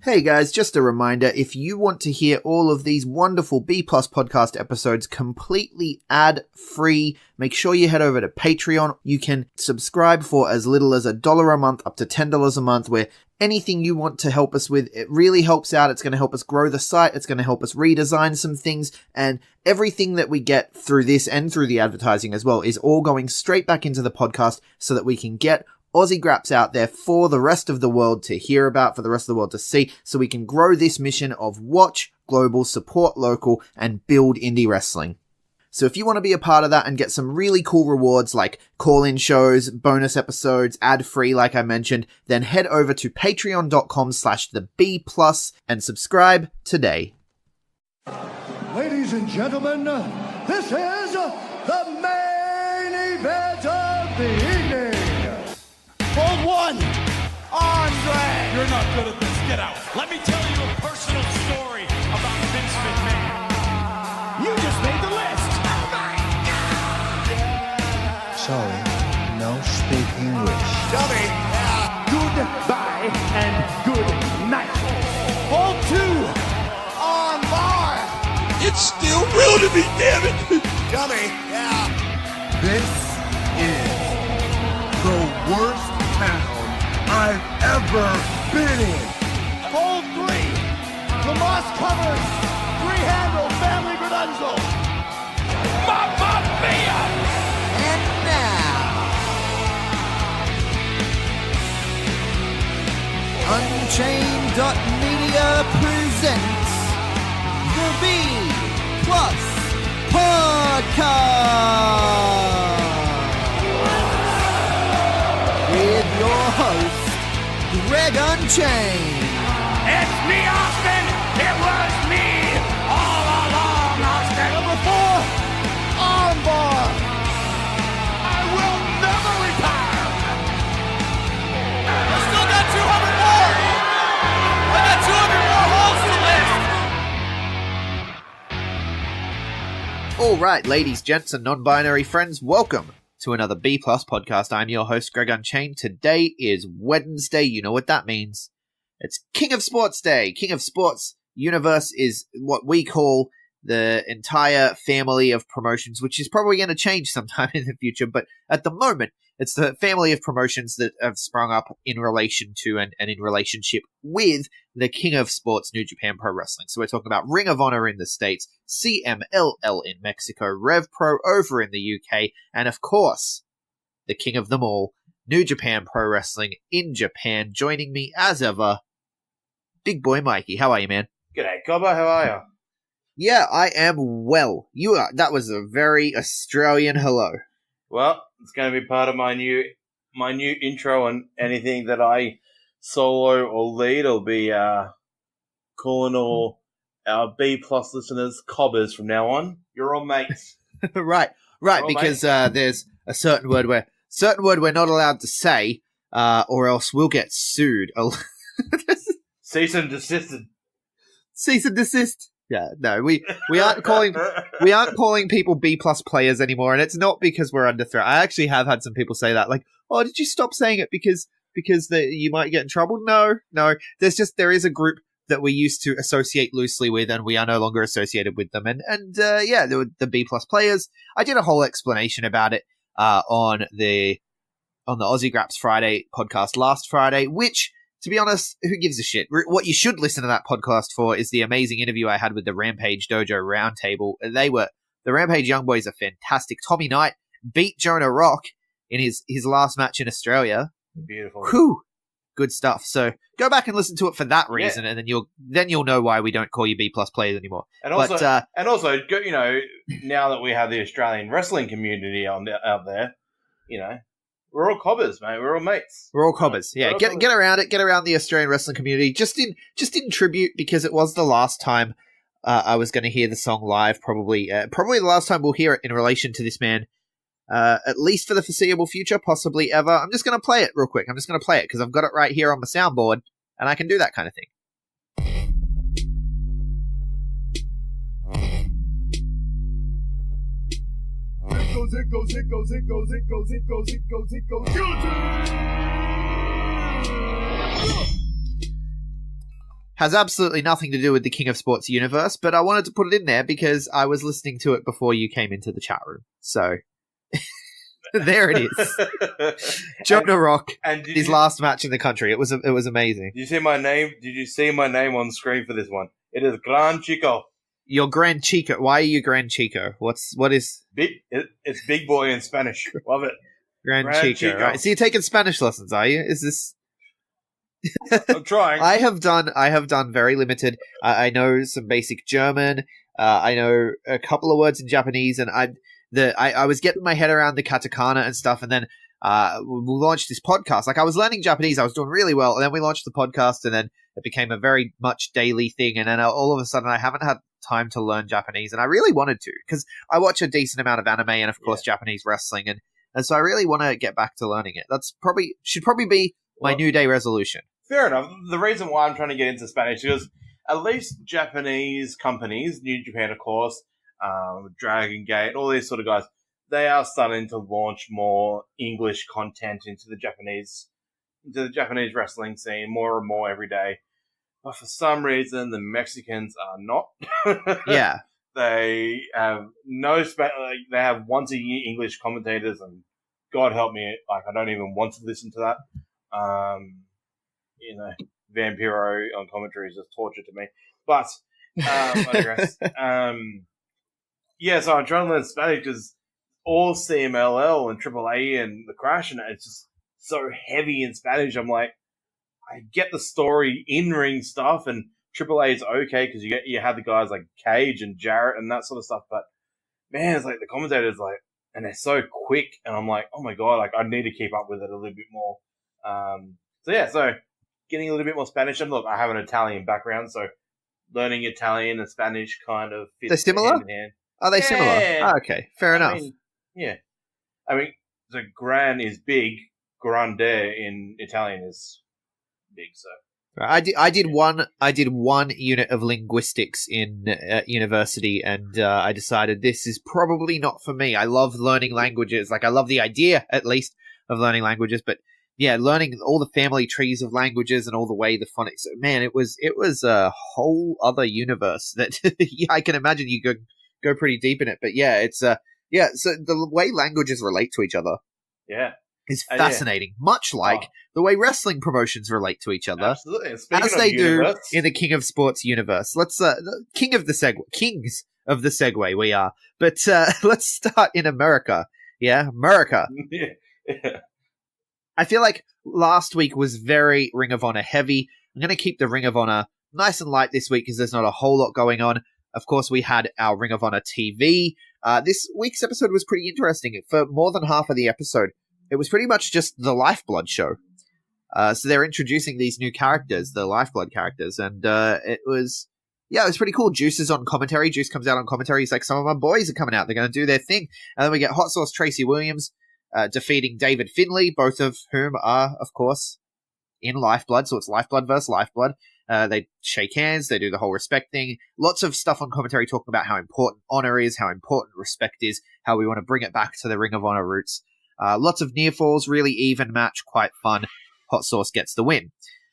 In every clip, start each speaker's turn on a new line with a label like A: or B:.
A: Hey guys, just a reminder, if you want to hear all of these wonderful B Plus podcast episodes completely ad-free, make sure you head over to Patreon. You can subscribe for as little as $1 a month up to $10 a month, where anything you want to help us with, it really helps out. It's going to help us grow the site. It's going to help us redesign some things, and everything that we get through this and through the advertising as well is all going straight back into the podcast so that we can get Aussie Graps out there for the rest of the world to hear about, for the rest of the world to see, so we can grow this mission of watch global, support local, and build indie wrestling. So if you want to be a part of that and get some really cool rewards like call-in shows, bonus episodes, ad-free like I mentioned, then head over to patreon.com/thebplus and subscribe today.
B: Ladies and gentlemen, this is the main event of the evening.
C: Hold one, Andre!
D: You're not good at this. Get out. Let me tell you a personal story about Vince McMahon.
C: You just made the list! Oh my God!
E: Sorry, no speak English.
C: Dummy! Goodbye and good night. Hold two, on bar!
D: It's still real to me, damn it!
C: Dummy! Yeah.
F: This is the worst town I've ever been in.
C: Hold three, Tomas covers, three-handle family Gradunzel.
D: Mamma mia!
C: And now,
A: Unchained.media presents the B Plus Podcast with your host, Greg Unchained.
D: It's me, Austin! It was me all along, Austin!
C: number four, armbar.
D: I will never retire!
C: I still got 200 more. I got 200 more holes to list.
A: All right, ladies, gents, and non-binary friends, welcome to another B Plus podcast. I'm your host, Greg Unchained. Today is Wednesday. You know what that means. It's King of Sports Day. King of Sports Universe is what we call the entire family of promotions, which is probably going to change sometime in the future. But at the moment, it's the family of promotions that have sprung up in relation to and in relationship with the King of Sports, New Japan Pro Wrestling. So we're talking about Ring of Honor in the States, CMLL in Mexico, RevPro over in the UK, and of course, the king of them all, New Japan Pro Wrestling in Japan. Joining me as ever, Big Boy Mikey. How are you, man?
G: G'day, Cobbo. How are you?
A: Yeah, I am well. You are. That was a very Australian hello.
G: Well, it's going to be part of my new intro, and anything that I solo or lead will be calling all our B Plus listeners cobbers from now on. You're all mates.
A: right,
G: all
A: because there's a certain word we're not allowed to say, or else we'll get sued.
G: Cease and desisted.
A: Cease and desist. Yeah, no, we aren't calling people B plus players anymore, and it's not because we're under threat. I actually have had some people say that, like, "Oh, did you stop saying it because you might get in trouble?" No. There is a group that we used to associate loosely with, and we are no longer associated with them. And yeah, the B plus players. I did a whole explanation about it on the Aussie Graps Friday podcast last Friday, which, to be honest, who gives a shit? What you should listen to that podcast for is the amazing interview I had with the Rampage Dojo Roundtable. The Rampage Young Boys are fantastic. Tommy Knight beat Jonah Rock in his last match in Australia.
G: Beautiful.
A: Whew. Good stuff. So go back and listen to it for that reason, and then you'll know why we don't call you B plus players anymore.
G: And also, you know, now that we have the Australian wrestling community out there, you know, we're all cobbers, mate. We're all mates.
A: We're all cobbers. Yeah, get around it. Get around the Australian wrestling community. Just in tribute, because it was the last time I was going to hear the song live. Probably the last time we'll hear it in relation to this man. At least for the foreseeable future, possibly ever. I'm just going to play it real quick. I'm just going to play it because I've got it right here on my soundboard, and I can do that kind of thing.
F: It goes.
A: has absolutely nothing to do with the King of Sports universe, but I wanted to put it in there because I was listening to it before you came into the chat room. So there it is. Jonah Rock,
G: and
A: his last match in the country. It was amazing.
G: Did you see my name? Did you see my name on screen for this one? It is Gran Chico.
A: Your Gran Chico. Why are you Gran Chico? What is
G: It's big boy in Spanish. Love it.
A: Gran Chico? Right. So you're taking Spanish lessons, are you? Is this?
G: I'm trying.
A: I have done very limited. I know some basic German. I know a couple of words in Japanese, and I was getting my head around the katakana and stuff, and then we launched this podcast. Like, I was learning Japanese, I was doing really well, and then we launched the podcast, and then it became a very much daily thing, and then all of a sudden I haven't had time to learn Japanese, and I really wanted to, because I watch a decent amount of anime and of course Japanese wrestling, and so I really want to get back to learning it. Should probably be my New Day resolution.
G: Fair enough. The reason why I'm trying to get into Spanish is at least Japanese companies, New Japan of course, Dragon Gate, all these sort of guys, they are starting to launch more English content into the Japanese wrestling scene more and more every day. But for some reason, the Mexicans are not.
A: Yeah.
G: They have they have once a year English commentators, and God help me, like, I don't even want to listen to that. Vampiro on commentary is just torture to me. But I digress. So I'm trying to learn Spanish because all CMLL and AAA and the Crash, and it's just so heavy in Spanish. I'm like, I get the story in-ring stuff, and AAA is okay because you have the guys like Cage and Jarrett and that sort of stuff. But man, it's like the commentators, like, and they're so quick, and I'm like, oh my god, like, I need to keep up with it a little bit more. So getting a little bit more Spanish. And look, I have an Italian background, so learning Italian and Spanish kind of fits.
A: They're similar?
G: hand in hand.
A: Are they similar? Oh, okay, fair enough.
G: So gran is big, grande in Italian is big. So
A: I did one unit of linguistics in university, and I decided this is probably not for me. I love learning languages. Like, I love the idea, at least, of learning languages, but yeah, learning all the family trees of languages and all the way the phonics. Man, it was a whole other universe that I can imagine you could go pretty deep in it. But yeah, it's so the way languages relate to each other, is fascinating. Much like the way wrestling promotions relate to each other,
G: absolutely,
A: as they do in the King of Sports universe. Let's kings of the Segway we are. But let's start in America. Yeah, America.
G: Yeah.
A: I feel like last week was very Ring of Honor heavy. I'm going to keep the Ring of Honor nice and light this week because there's not a whole lot going on. Of course, we had our Ring of Honor TV. This week's episode was pretty interesting. For more than half of the episode, it was pretty much just the Lifeblood show. So they're introducing these new characters, the Lifeblood characters, and it was pretty cool. Juice is on commentary. Juice comes out on commentary. He's like, some of my boys are coming out. They're going to do their thing. And then we get Hot Sauce Tracy Williams defeating David Finlay, both of whom are, of course, in Lifeblood. So it's Lifeblood versus Lifeblood. They shake hands. They do the whole respect thing. Lots of stuff on commentary talking about how important honor is, how important respect is, how we want to bring it back to the Ring of Honor roots. Lots of near falls, really even match, quite fun. Hot Sauce gets the win.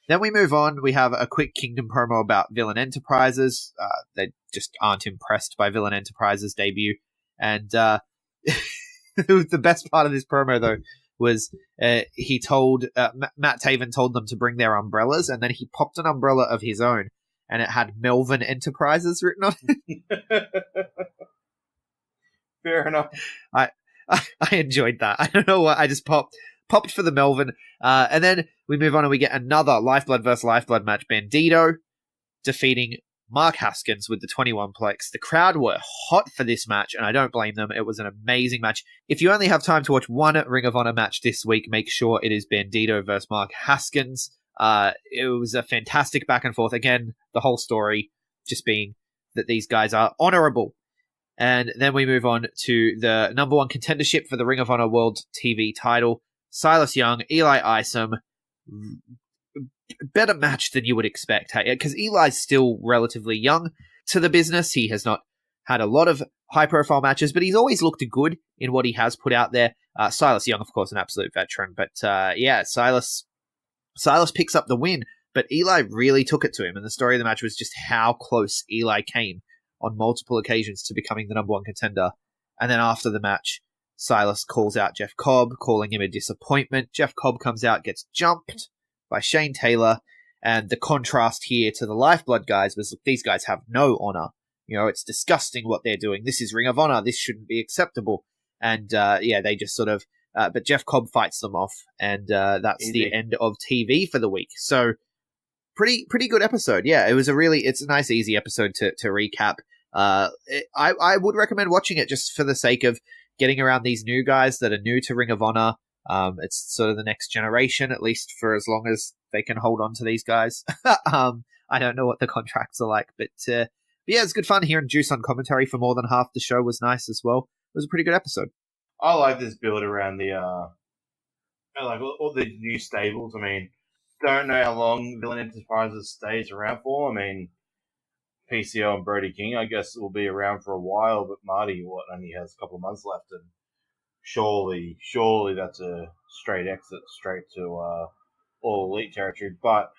A: Then we move on. We have a quick Kingdom promo about Villain Enterprises. They just aren't impressed by Villain Enterprises' debut. And the best part of this promo, though, was he told Matt Taven told them to bring their umbrellas, and then he popped an umbrella of his own, and it had Melvin Enterprises written on it.
G: Fair enough.
A: I enjoyed that. I don't know what. I just popped for the Melvin, and then we move on and we get another Lifeblood versus Lifeblood match. Bandito defeating Mark Haskins with the 21-plex. The crowd were hot for this match, and I don't blame them. It was an amazing match. If you only have time to watch one Ring of Honor match this week, make sure it is Bandito versus Mark Haskins. It was a fantastic back and forth. Again, the whole story just being that these guys are honorable. And then we move on to the number one contendership for the Ring of Honor World TV title. Silas Young, Eli Isom. Better match than you would expect, because Eli's still relatively young to the business. He has not had a lot of high-profile matches, but he's always looked good in what he has put out there. Silas Young, of course, an absolute veteran, but Silas picks up the win But Eli really took it to him, and the story of the match was just how close Eli came on multiple occasions to becoming the number one contender. And then after the match, Silas calls out Jeff Cobb, calling him a disappointment. Jeff Cobb comes out, gets jumped by Shane Taylor, and the contrast here to the Lifeblood guys was, these guys have no honor. You know, it's disgusting what they're doing. This is Ring of Honor. This shouldn't be acceptable. And they just sort of... but Jeff Cobb fights them off, and that's the end of TV for the week. So, pretty good episode. Yeah, it's a nice, easy episode to recap. I would recommend watching it just for the sake of getting around these new guys that are new to Ring of Honor. It's sort of the next generation, at least for as long as they can hold on to these guys. I don't know what the contracts are like, but yeah, it's good fun. Hearing Juice on commentary for more than half the show was nice as well. It was a pretty good episode.
G: I like this build around the like all the new stables. I mean, don't know how long Villain Enterprises stays around for. I mean, PCO and Brody King, I guess, will be around for a while, but Marty, only has a couple of months left, and surely that's a straight exit straight to all elite territory. But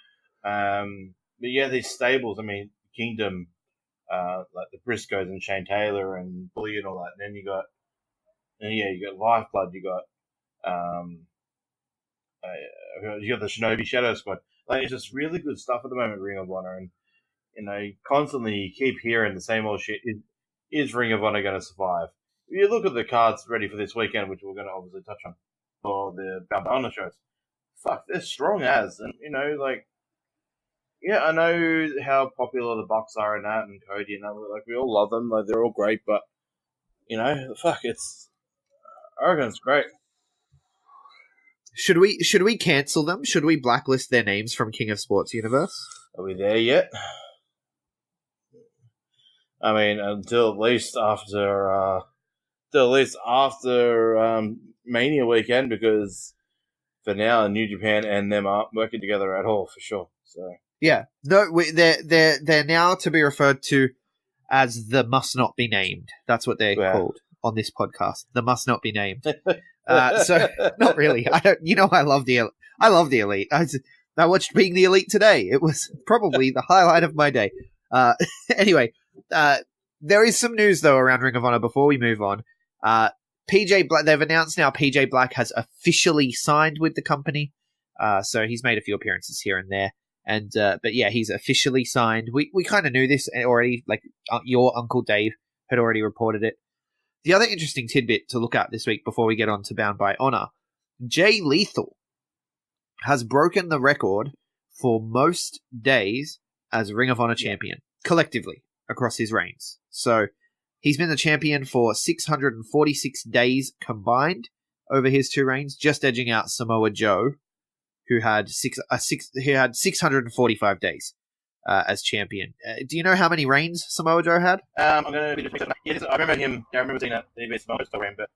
G: yeah, these stables. I mean, Kingdom, like the Briscoes and Shane Taylor and Bully and all that. And then you got Lifeblood. You got the Shinobi Shadow Squad. Like, it's just really good stuff at the moment, Ring of Honor, and constantly you keep hearing the same old shit. Is Ring of Honor going to survive? If you look at the cards ready for this weekend, which we're going to obviously touch on for the Bound by Honor shows, fuck, they're strong as, and I know how popular the Bucks are in that, and Cody and that. Like, we all love them. Like, they're all great, but fuck, I reckon it's great.
A: Should we cancel them? Should we blacklist their names from King of Sports Universe?
G: Are we there yet? I mean, until at least after Mania weekend, because for now, New Japan and them aren't working together at all, for sure. So
A: yeah, no, they're now to be referred to as the Must Not Be Named. That's what they're called on this podcast. The Must Not Be Named. So not really. I don't. I love the Elite. I watched Being the Elite today. It was probably the highlight of my day. Anyway, there is some news though around Ring of Honor before we move on. PJ Black. They've announced now PJ Black has officially signed with the company. So he's made a few appearances here and there. And but yeah, he's officially signed. We kind of knew this already. Like your Uncle Dave had already reported it. The other interesting tidbit to look at this week before we get on to Bound by Honor, Jay Lethal has broken the record for most days as Ring of Honor champion collectively across his reigns. So he's been the champion for 646 days combined over his two reigns, just edging out Samoa Joe, who had 645 days as champion. Do you know how many reigns Samoa Joe had?
G: I'm going to be just I remember him. I remember seeing that the Samoa Joe reign, but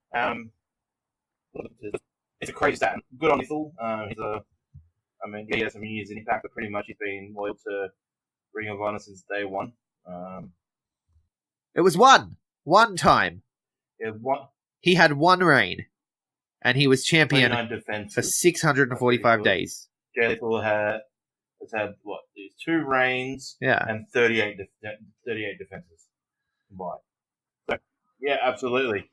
G: it's a crazy stat. Good on Lethal. He has some years in Impact, but pretty much he's been loyal to Ring of Honor since day one.
A: It was one time. He had one reign, and he was champion for 645 days.
G: Jay Lethal has had these two reigns, and 38 defenses combined. So yeah, absolutely.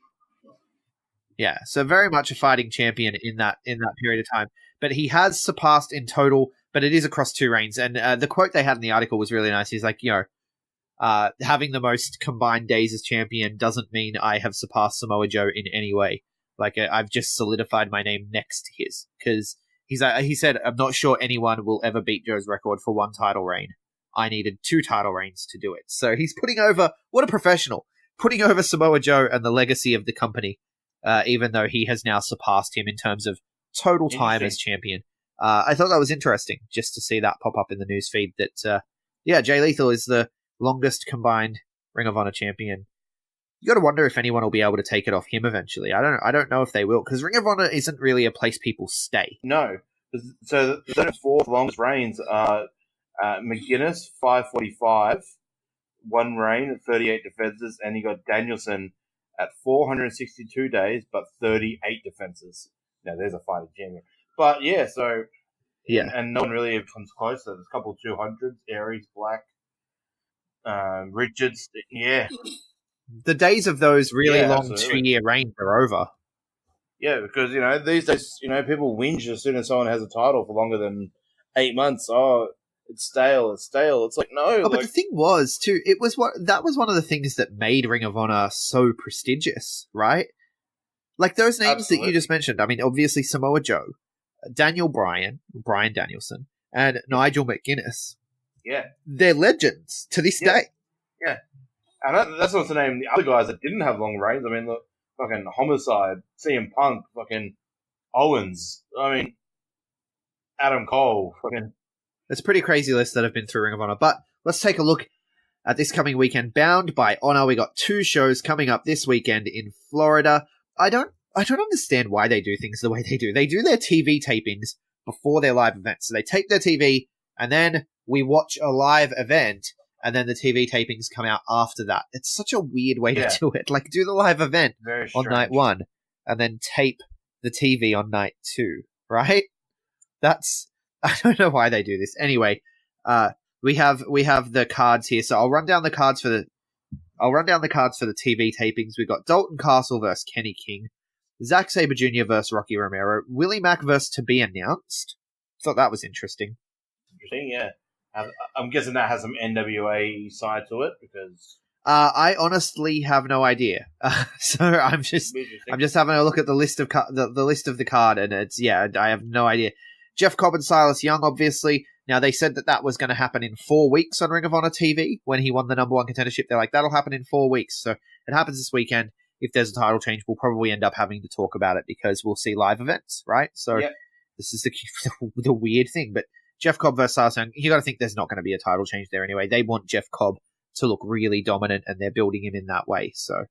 A: Yeah, so very much a fighting champion in that period of time. But he has surpassed in total, but it is across two reigns. And the quote they had in the article was really nice. He's like, having the most combined days as champion doesn't mean I have surpassed Samoa Joe in any way. Like, I've just solidified my name next to his. Because he said, I'm not sure anyone will ever beat Joe's record for one title reign. I needed 2 title reigns to do it. So he's putting over, what a professional, putting over Samoa Joe and the legacy of the company, even though he has now surpassed him in terms of total time as champion. I thought that was interesting, just to see that pop up in the newsfeed that, Jay Lethal is the longest combined Ring of Honor champion. You got to wonder if anyone will be able to take it off him eventually. I don't know if they will, because Ring of Honor isn't really a place people stay.
G: No. So the 4th longest reigns are McGuinness, 545, 1 reign at 38 defenses, and you got Danielson at 462 days, but 38 defenses. Now, there's a fighting champion. But, yeah, so
A: Yeah.
G: And no one really comes close. There's a couple 200s, Aries, Black, Richards. Yeah.
A: The days of those really
G: Yeah,
A: long
G: absolutely.
A: 2-year reigns are over.
G: Yeah, because, these days, people whinge as soon as someone has a title for longer than 8 months. Oh, it's stale. It's like, no.
A: Oh, but the thing was, too, that was one of the things that made Ring of Honor so prestigious, right? Like those names that you just mentioned. I mean, obviously Samoa Joe, Daniel Bryan Danielson, and Nigel McGuinness.
G: Yeah.
A: They're legends to this day.
G: Yeah. And that's not to name the other guys that didn't have long reigns. I mean, look, fucking Homicide, CM Punk, fucking Owens. I mean, Adam Cole, fucking.
A: It's a pretty crazy list that have been through Ring of Honor. But let's take a look at this coming weekend. Bound by Honor, we got 2 shows coming up this weekend in Florida. I don't understand why they do things the way they do. They do their TV tapings before their live events. So they tape their TV, and then we watch a live event, and then the TV tapings come out after that. It's such a weird way to do it. Like, do the live event on night 1, and then tape the TV on night 2, right? I don't know why they do this. Anyway, we have the cards here. So I'll run down the cards for the TV tapings. We've got Dalton Castle versus Kenny King, Zack Sabre Jr. versus Rocky Romero, Willie Mack versus To Be Announced. Thought that was interesting.
G: Interesting, yeah. I'm guessing that has some NWA side to it because
A: I honestly have no idea. So I'm just having a look at the list of the list of the card, and I have no idea. Jeff Cobb and Silas Young, obviously. Now, they said that was going to happen in 4 weeks on Ring of Honor TV when he won the number 1 contendership. They're like, that'll happen in 4 weeks. So it happens this weekend. If there's a title change, we'll probably end up having to talk about it because we'll see live events, right? So This is the weird thing. But Jeff Cobb versus Silas Young, you got to think there's not going to be a title change there anyway. They want Jeff Cobb to look really dominant, and they're building him in that way. So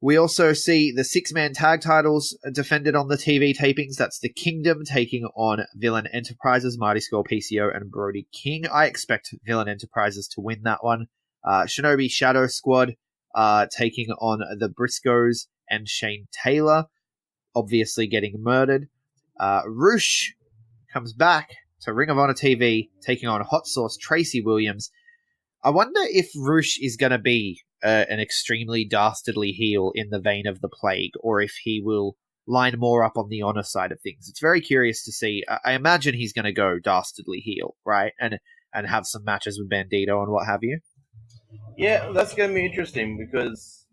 A: we also see the 6-man tag titles defended on the TV tapings. That's the Kingdom taking on Villain Enterprises, Marty Scurll, PCO, and Brody King. I expect Villain Enterprises to win that one. Shinobi Shadow Squad taking on the Briscoes and Shane Taylor, obviously getting murdered. Roosh comes back to Ring of Honor TV, taking on Hot Sauce Tracy Williams. I wonder if Roosh is going to be an extremely dastardly heel in the vein of the Plague, or if he will line more up on the Honor side of things. It's very curious to see. I imagine he's going to go dastardly heel, right? And have some matches with Bandito and what have you.
G: Yeah, that's going to be interesting because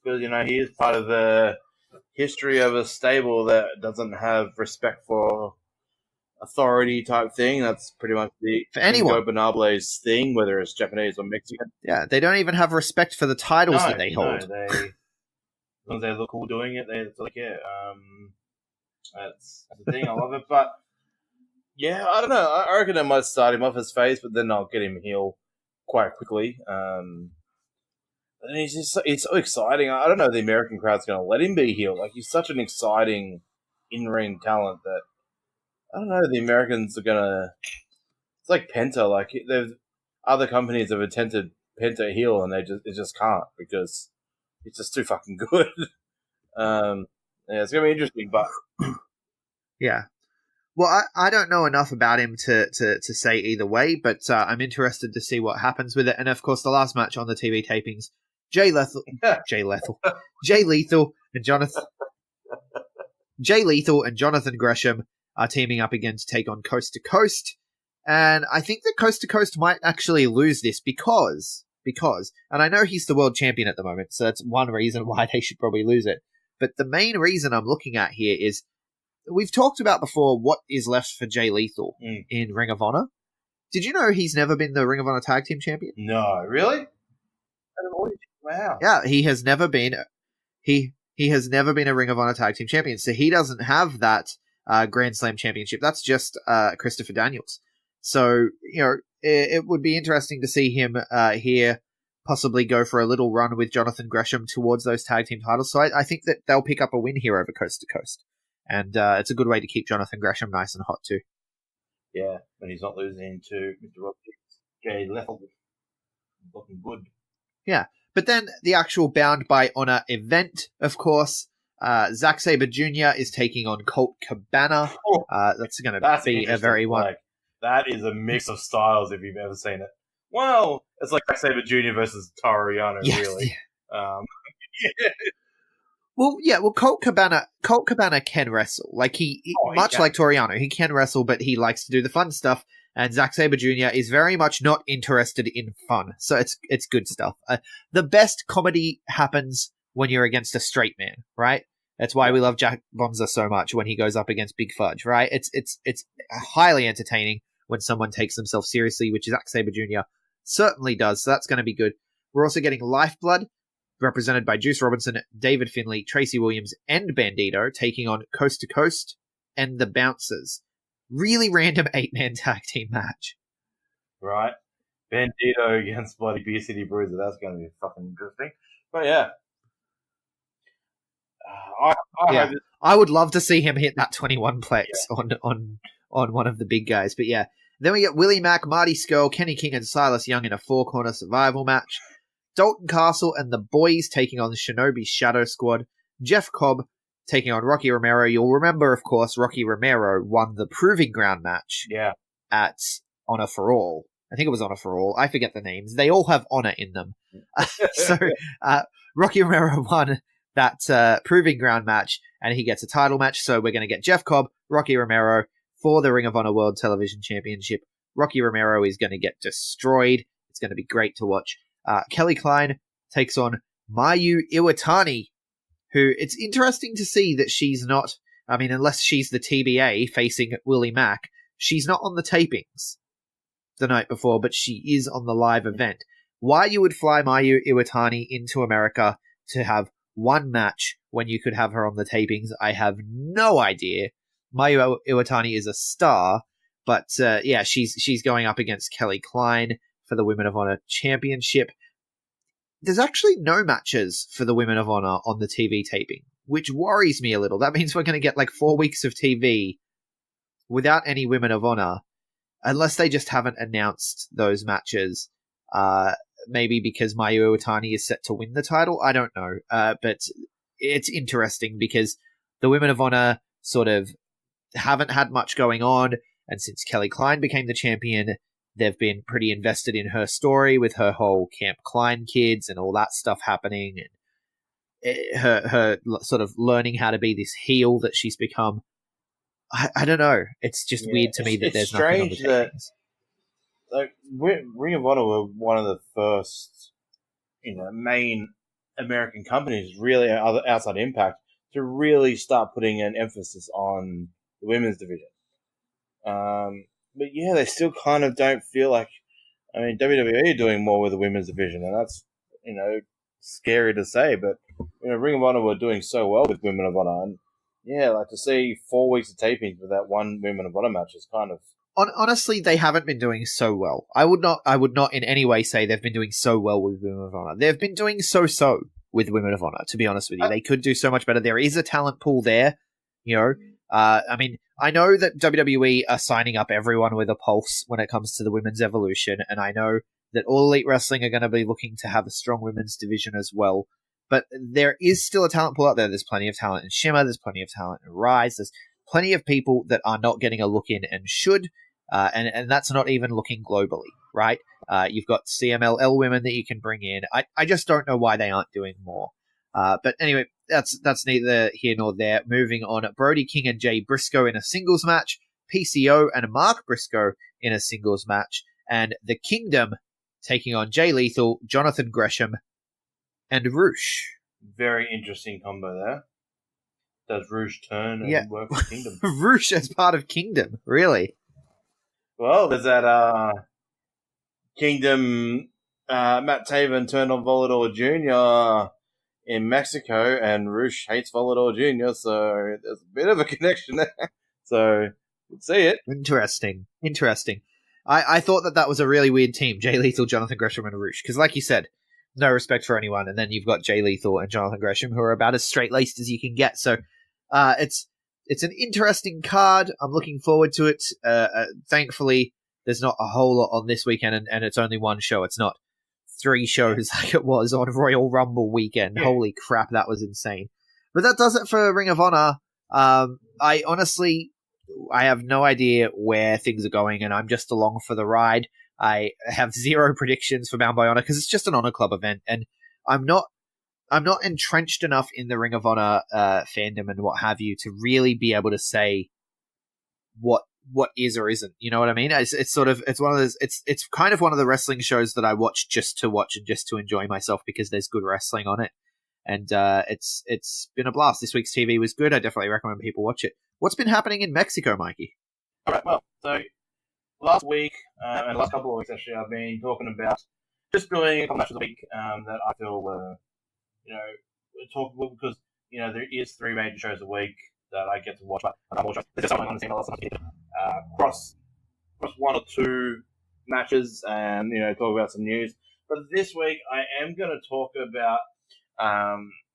G: he is part of the history of a stable that doesn't have respect for authority type thing. That's pretty much the Bernable's thing, whether it's Japanese or Mexican.
A: Yeah, they don't even have respect for the titles that they hold.
G: As long as they look cool doing it, it's like, that's the thing. I love it. But, yeah, I don't know. I reckon I might start him off as face, but then I'll get him heel quite quickly. And he's so exciting. I don't know if the American crowd's going to let him be heel. Like, he's such an exciting in-ring talent that I don't know. The Americans are gonna. It's like Penta. Like there's other companies have attempted Penta heel, and it just can't because it's just too fucking good. It's gonna be interesting, but
A: yeah. Well, I don't know enough about him to say either way, but I'm interested to see what happens with it. And of course, the last match on the TV tapings, Jay Lethal, and Jonathan Gresham are teaming up again to take on Coast to Coast. And I think that Coast to Coast might actually lose this because, and I know he's the world champion at the moment, so that's one reason why they should probably lose it. But the main reason I'm looking at here is we've talked about before what is left for Jay Lethal in Ring of Honor. Did you know he's never been the Ring of Honor Tag Team Champion?
G: No, really? Wow.
A: Yeah, he has never been. He has never been a Ring of Honor Tag Team Champion, so he doesn't have that Grand Slam Championship. That's just Christopher Daniels. So, it would be interesting to see him here possibly go for a little run with Jonathan Gresham towards those tag team titles. So I think that they'll pick up a win here over Coast to Coast. And it's a good way to keep Jonathan Gresham nice and hot too.
G: Yeah, when he's not losing to Mr. Roberts. Jay Lethal. Looking good.
A: Yeah, but then the actual Bound by Honor event, of course, Zack Sabre Jr. is taking on Colt Cabana. That's going to be a very one.
G: Like, that is a mix of styles if you've ever seen it. Well, it's like Zack Sabre Jr. versus Toru Yano, really. Yeah.
A: Well, Colt Cabana can wrestle. Like much like Toriano, he can wrestle, but he likes to do the fun stuff. And Zack Sabre Jr. is very much not interested in fun, so it's good stuff. The best comedy happens when you're against a straight man, right? That's why we love Jack Bonza so much when he goes up against Big Fudge, right? It's highly entertaining when someone takes themselves seriously, which Zack Sabre Jr. certainly does. So that's going to be good. We're also getting Lifeblood, represented by Juice Robinson, David Finlay, Tracy Williams, and Bandito, taking on Coast to Coast and the Bouncers. Really random 8-man tag team match.
G: Right. Bandito against bloody Beer City Bruiser. That's going to be fucking interesting. But yeah.
A: I would love to see him hit that 21 plex on one of the big guys. But yeah. Then we get Willie Mack, Marty Skrull, Kenny King, and Silas Young in a 4-corner survival match. Dalton Castle and the Boys taking on the Shinobi Shadow Squad. Jeff Cobb taking on Rocky Romero. You'll remember, of course, Rocky Romero won the Proving Ground match at Honor for All. I think it was Honor for All. I forget the names. They all have honor in them. So Rocky Romero won that Proving Ground match, and he gets a title match. So we're going to get Jeff Cobb, Rocky Romero for the Ring of Honor World Television Championship. Rocky Romero is going to get destroyed. It's going to be great to watch. Kelly Klein takes on Mayu Iwatani, who it's interesting to see that she's not, I mean, unless she's the TBA facing Willie Mack, she's not on the tapings the night before, but she is on the live event. Why you would fly Mayu Iwatani into America to have one match when you could have her on the tapings, I have no idea. Mayu Iwatani is a star, but she's going up against Kelly Klein for the Women of Honor Championship. There's actually no matches for the Women of Honor on the TV taping, which worries me a little. That means we're going to get like 4 weeks of TV without any Women of Honor, unless they just haven't announced those matches. Maybe because Mayu Iwatani is set to win the title. I don't know. But it's interesting because the Women of Honor sort of haven't had much going on. And since Kelly Klein became the champion, they've been pretty invested in her story with her whole Camp Klein kids and all that stuff happening. And her sort of learning how to be this heel that she's become. I don't know. It's just weird to me that there's nothing on the tapings.
G: Like, Ring of Honor were one of the first, main American companies, really outside Impact, to really start putting an emphasis on the women's division. But yeah, they still kind of don't feel like, WWE are doing more with the women's division, and that's, scary to say, but, Ring of Honor were doing so well with Women of Honor, and yeah, like to see 4 weeks of tapings with that one Women of Honor match is kind of...
A: Honestly, they haven't been doing so well. I would not in any way say they've been doing so well with Women of Honor. They've been doing so with Women of Honor, to be honest with you. They could do so much better. There is a talent pool there, I know that WWE are signing up everyone with a pulse when it comes to the women's evolution, and I know that All Elite Wrestling are going to be looking to have a strong women's division as well. But there is still a talent pool out there. There's plenty of talent in Shimmer. There's plenty of talent in Rise. There's plenty of people that are not getting a look in and should. And that's not even looking globally, right? You've got CMLL women that you can bring in. I just don't know why they aren't doing more. But anyway, that's neither here nor there. Moving on, Brody King and Jay Briscoe in a singles match, PCO and Mark Briscoe in a singles match, and the Kingdom taking on Jay Lethal, Jonathan Gresham, and Roosh.
G: Very interesting combo there. Does Roosh turn and work with Kingdom?
A: Roosh as part of Kingdom, really?
G: Well, there's that Kingdom Matt Taven turned on Volador Jr. in Mexico, and Roosh hates Volador Jr., so there's a bit of a connection there. So, we'll see it.
A: Interesting. I thought that was a really weird team, Jay Lethal, Jonathan Gresham, and Roosh, because like you said, no respect for anyone, and then you've got Jay Lethal and Jonathan Gresham, who are about as straight-laced as you can get, so it's an interesting card. I'm looking forward to it. Thankfully, there's not a whole lot on this weekend, and it's only one show. It's not 3 shows like it was on Royal Rumble weekend. Yeah. Holy crap, that was insane. But that does it for Ring of Honor. I honestly, I have no idea where things are going, and I'm just along for the ride. I have zero predictions for Bound by Honor because it's just an Honor Club event, and I'm not entrenched enough in the Ring of Honor fandom and what have you to really be able to say what is or isn't. You know what I mean? It's one of those. It's kind of one of the wrestling shows that I watch and just to enjoy myself because there's good wrestling on it, and it's been a blast. This week's TV was good. I definitely recommend people watch it. What's been happening in Mexico, Mikey?
G: All right, well, so last week and the last couple of weeks actually, I've been talking about just doing a couple matches a week that I feel were, talkable because there is 3 major shows a week that I get to watch. But there's just something on the CMLL, cross 1 or 2 matches and talk about some news. But this week I am going to talk about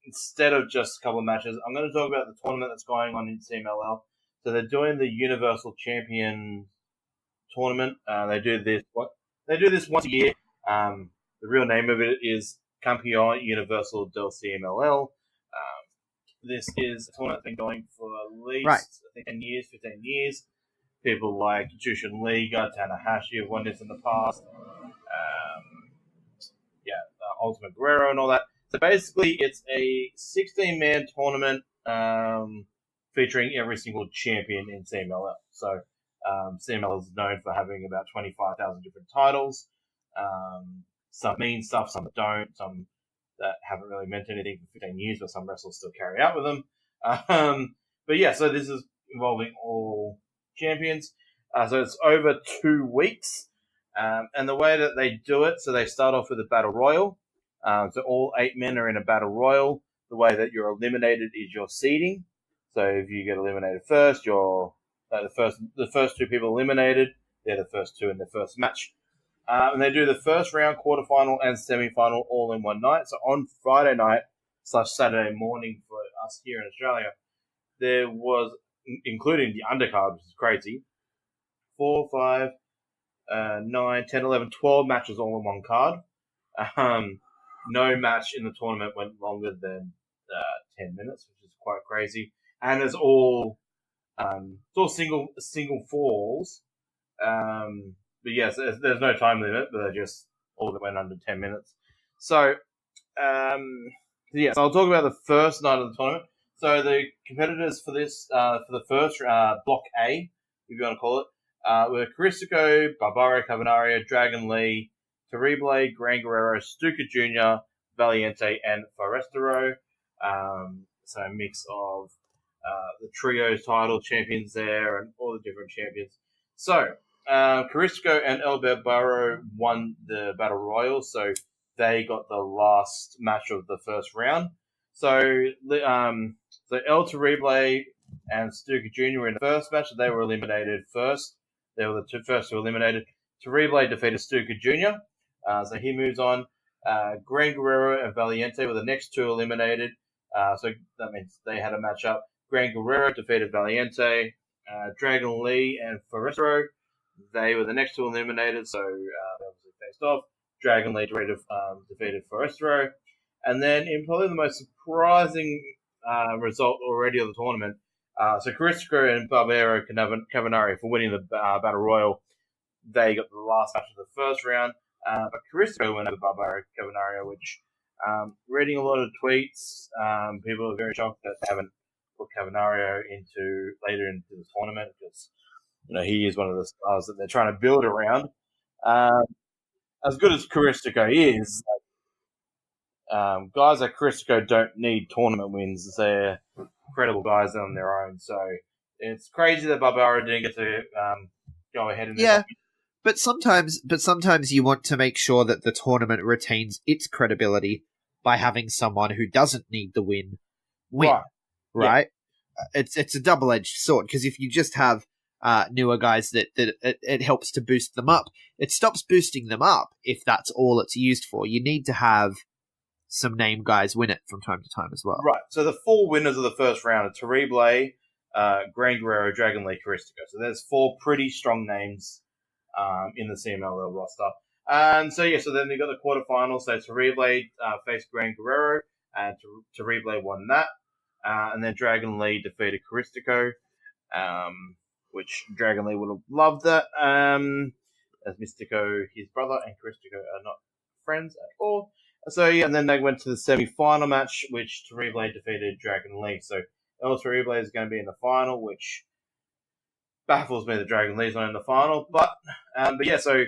G: instead of just a couple of matches, I'm going to talk about the tournament that's going on in CMLL. So they're doing the Universal Champion tournament. They do this once a year. The real name of it is Campeón Universal del CMLL. This is a tournament that's been going for at least, I think, 15 years. People like Jushin Liga, Tanahashi have won this in the past. Ultimate Guerrero and all that. So basically, it's a 16-man tournament featuring every single champion in CMLL. So CMLL is known for having about 25,000 different titles. Some mean stuff, some don't, some that haven't really meant anything for 15 years, but some wrestlers still carry out with them. But yeah, so this is involving all champions. So it's over 2 weeks. And the way that they do it, so they start off with a battle royal. So all 8 men are in a battle royal. The way that you're eliminated is your seeding. So if you get eliminated first, you're the first 2 people eliminated. They're the first 2 in the first match. And they do the first round, quarterfinal, and semi-final all in one night. So on Friday night / Saturday morning for us here in Australia, there was, including the undercard, which is crazy, 4, 5, 9, 10, 11, 12 matches all in one card. No match in the tournament went longer than 10 minutes, which is quite crazy. And it's all single falls. But yes, there's no time limit, but they're just all that went under 10 minutes. So, I'll talk about the first night of the tournament. So the competitors for this, for the first Block A, if you want to call it, were Caristico, Barbaro Cavernario, Dragon Lee, Terrible, Gran Guerrero, Stuka Jr., Valiente, and Forestero. So a mix of the trio title champions there and all the different champions. So, Caristico and El Barbaro won the Battle Royal, so they got the last match of the first round. So El Terrible and Stuka Jr. were in the first match. They were eliminated first. They were the first 2 eliminated. Terrible defeated Stuka Jr., so he moves on. Gran Guerrero and Valiente were the next 2 eliminated. So that means they had a matchup. Gran Guerrero defeated Valiente. Dragon Lee and Forestero, they were the next 2 eliminated, so they obviously faced off. Dragon Lee defeated Forestero. And then in probably the most surprising result already of the tournament, so Caristico and Barbaro Cavernario for winning the Battle Royal, they got the last match of the first round. But Caristico went over Barbaro Cavernario, which, reading a lot of tweets, people are very shocked that they haven't put Cavernario later into the tournament because he is one of the stars that they're trying to build around. As good as Caristico is, guys like Caristico don't need tournament wins. They're incredible guys on their own. So it's crazy that Barbaro didn't get to go ahead in this.
A: Yeah, but sometimes you want to make sure that the tournament retains its credibility by having someone who doesn't need the win. Right? Yeah. It's a double-edged sword because if you just have newer guys that it helps to boost them up, it stops boosting them up if that's all it's used for. You need to have some name guys win it from time to time as well.
G: Right. So the 4 winners of the first round are Terrible, Gran Guerrero, Dragon Lee, Caristico. So there's 4 pretty strong names in the CMLL roster. And so then they got the quarterfinals. So Terrible faced Gran Guerrero, and Terrible won that. And then Dragon Lee defeated Caristico, which Dragon Lee would have loved that. As Mystico, his brother, and Caristico are not friends at all. So yeah, and then they went to the semi-final match, which Terrible defeated Dragon Lee. So El Terrible is going to be in the final, which baffles me that Dragon Lee's not in the final. But yeah, so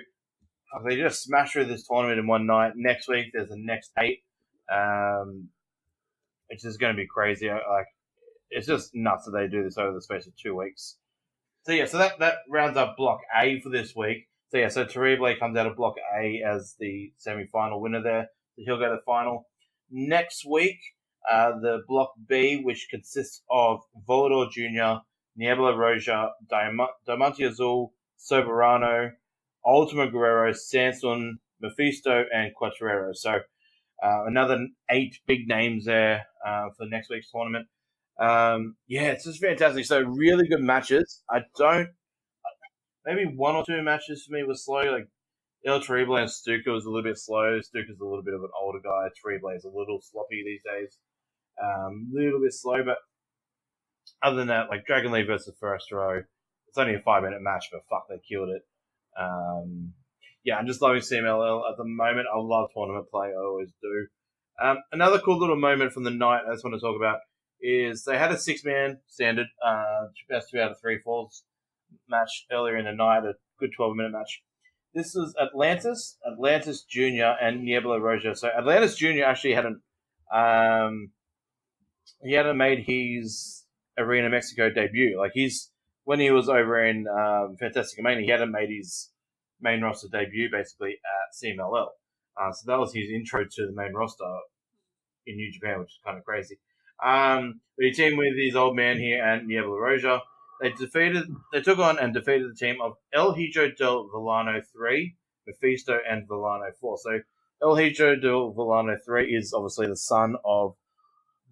G: they just smashed through this tournament in one night. Next week, there's the next 8, which is going to be crazy. Like, it's just nuts that they do this over the space of 2 weeks. So yeah, so that rounds up Block A for this week. So yeah, so Terrible comes out of Block A as the semi-final winner there. So he'll go to the final. Next week, the Block B, which consists of Volador Jr., Niebla Roja, Diamante Azul, Soberano, Ultima Guerrero, Sanson, Mephisto, and Quattrero. So another 8 big names there for next week's tournament. Yeah, it's just fantastic. So really good matches. Maybe 1 or 2 matches for me was slow. Like El Terrible and Stuka was a little bit slow. Stuka's a little bit of an older guy. Terrible is a little sloppy these days. Little bit slow, but other than that, like Dragon Lee versus First Row, it's only a 5-minute match, but fuck, they killed it. Yeah, I'm just loving CMLL at the moment. I love tournament play. I always do. Another cool little moment from the night I just want to talk about is they had a 6-man standard, best 2 out of 3 falls match earlier in the night, a good 12-minute match. This was Atlantis Jr. and Niebla Roja. So Atlantis Jr. actually hadn't made his Arena Mexico debut. Like when he was over in Fantastic Mania, he hadn't made his main roster debut basically at CMLL. So that was his intro to the main roster in New Japan, which is kind of crazy. But he teamed with his old man here and Niebla Roja. They took on and defeated the team of El Hijo del Villano 3, Mephisto, and Villano 4. So El Hijo del Villano 3 is obviously the son of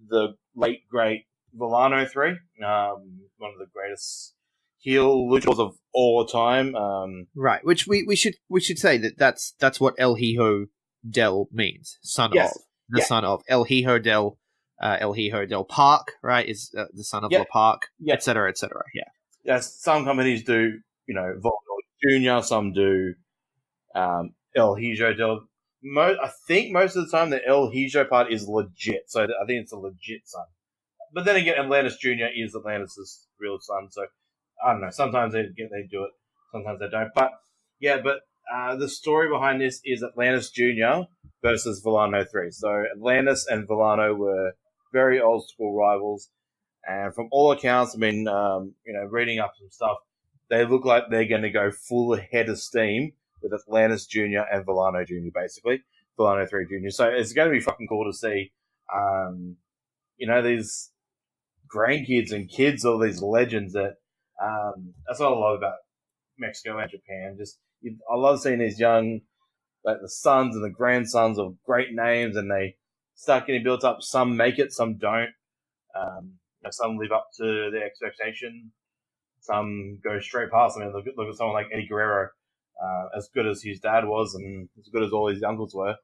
G: the late great Villano 3, one of the greatest heel luchadors of all time.
A: Right, which we should say that's what El Hijo del means, son
G: Yes.
A: of. The son of El Hijo del Park, right, is the son of La Park, etc., etc. Yeah.
G: Yes, some companies do, Volador Jr., some do El Hijo del... I think most of the time the El Hijo part is legit, so I think it's a legit son. But then again, Atlantis Jr. is Atlantis' real son, so I don't know. Sometimes they do it, sometimes they don't. But yeah, the story behind this is Atlantis Jr. versus Villano 3. So Atlantis and Villano were very old school rivals, and from all accounts, I've been reading up some stuff. They look like they're going to go full head of steam with Atlantis Jr. and Villano Jr. basically, Villano 3 Jr. So it's going to be fucking cool to see, these grandkids and kids, all these legends that. That's what I love about Mexico and Japan. I love seeing these young, like the sons and the grandsons of great names, and they start getting built up. Some make it, some don't. Some live up to their expectation. Some go straight past. I mean, look at someone like Eddie Guerrero. As good as his dad was, and as good as all his uncles were,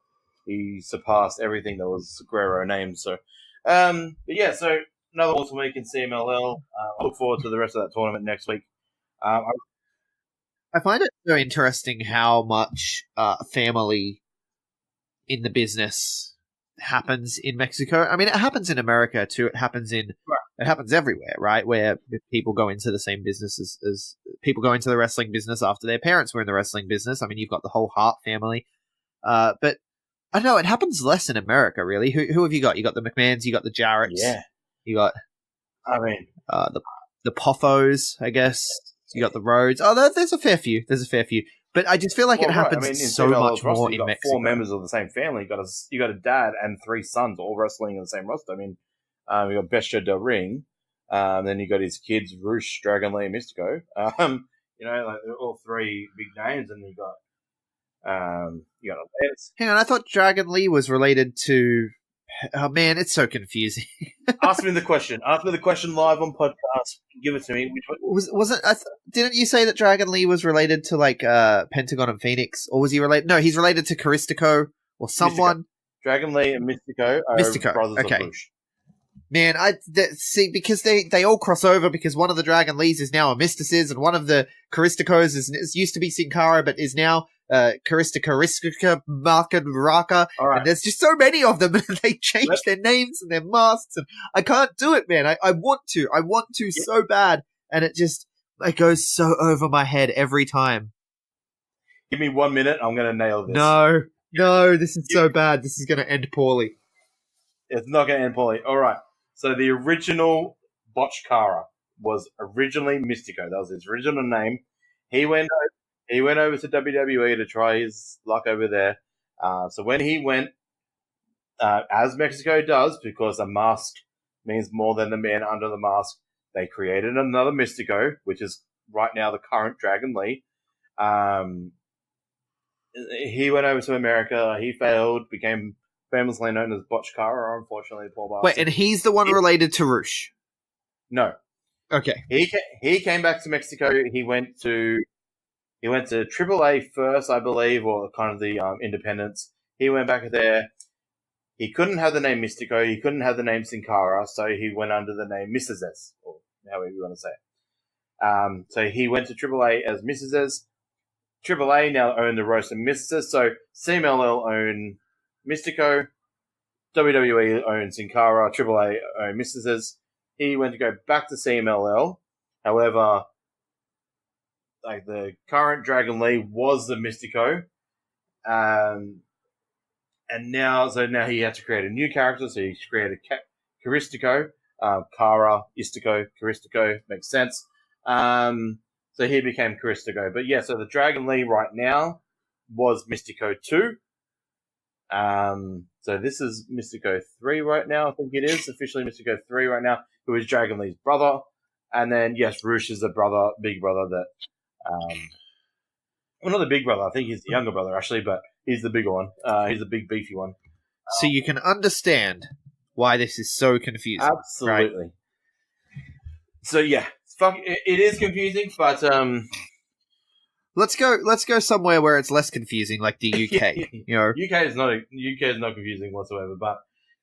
G: he surpassed everything that was Guerrero named. So, but yeah, so another awesome week in CMLL. I look forward to the rest of that tournament next week.
A: I find it very interesting how much family in the business happens in Mexico. I mean, it happens in America too. It happens everywhere, right? Where people go into the same business as people go into the wrestling business after their parents were in the wrestling business. I mean, you've got the whole Hart family. But I don't know, it happens less in America, really. Who have you got? You got the McMahons, you got the Jarretts.
G: Yeah.
A: You got, the Poffos, I guess. You got the Rhodes. Oh, there's a fair few. But I just feel like it happens so much more in Mexico.
G: 4 members of the same family. You got a dad and 3 sons all wrestling in the same roster. I mean, you got Bestia Del Ring. Then you got his kids, Roosh, Dragon Lee, and Mystico. They're all 3 big names, and you got Atlantis.
A: Hang on, I thought Dragon Lee was related to. Oh man, it's so confusing.
G: Ask me the question live on podcast. Give it to me.
A: Didn't you say that Dragon Lee was related to like Pentagon and Phoenix, or was he related? No, he's related to Caristico or someone.
G: Mystico. Dragon Lee and Mystico are brothers of Roosh.
A: Man, see, because they all cross over, because one of the Dragon Lees is now a Mystices, and one of the Charisticos is used to be Sin Cara, but is now Charistica Raka.
G: All right.
A: And there's just so many of them, and they change their names and their masks, and I can't do it, man. I want to so bad, and it goes so over my head every time.
G: Give me 1 minute, I'm going to nail this.
A: No, this is so bad. This is going to end poorly.
G: It's not going to end poorly. All right. So the original Botchkara was originally Mystico. That was his original name. He went over to WWE to try his luck over there. So when he went, as Mexico does, because a mask means more than the man under the mask, they created another Mystico, which is right now the current Dragon Lee. He went over to America. He failed, became famously known as Botchkara, unfortunately, poor bastard.
A: Wait, and he's the one related to Roosh?
G: No.
A: Okay.
G: He came back to Mexico. He went to AAA first, I believe, or kind of the independents. He went back there. He couldn't have the name Mystico. He couldn't have the name Sin Cara, so he went under the name Mrs. S, or however you want to say it. So he went to AAA as Mrs. S. AAA now own the Roast and Mrs. So CMLL own Mystico, WWE own Sin Cara, AAA own Mrs. He went to go back to CMLL. However, like the current Dragon Lee was the Mystico, and now he had to create a new character. So he created Caristico, Cara, Istico, Caristico, makes sense. So he became Caristico. But yeah, so the Dragon Lee right now was Mystico 2. So this is Mystico 3 right now. I think it is officially Mystico 3 right now, who is Dragon Lee's brother. And then, yes, Roosh is the big brother that, well, not the big brother. I think he's the younger brother, actually, but he's the bigger one. He's the big, beefy one.
A: So you can understand why this is so confusing.
G: Absolutely.
A: Right?
G: So yeah, it is confusing, but
A: let's go somewhere where it's less confusing, like the UK.
G: UK is not confusing whatsoever. But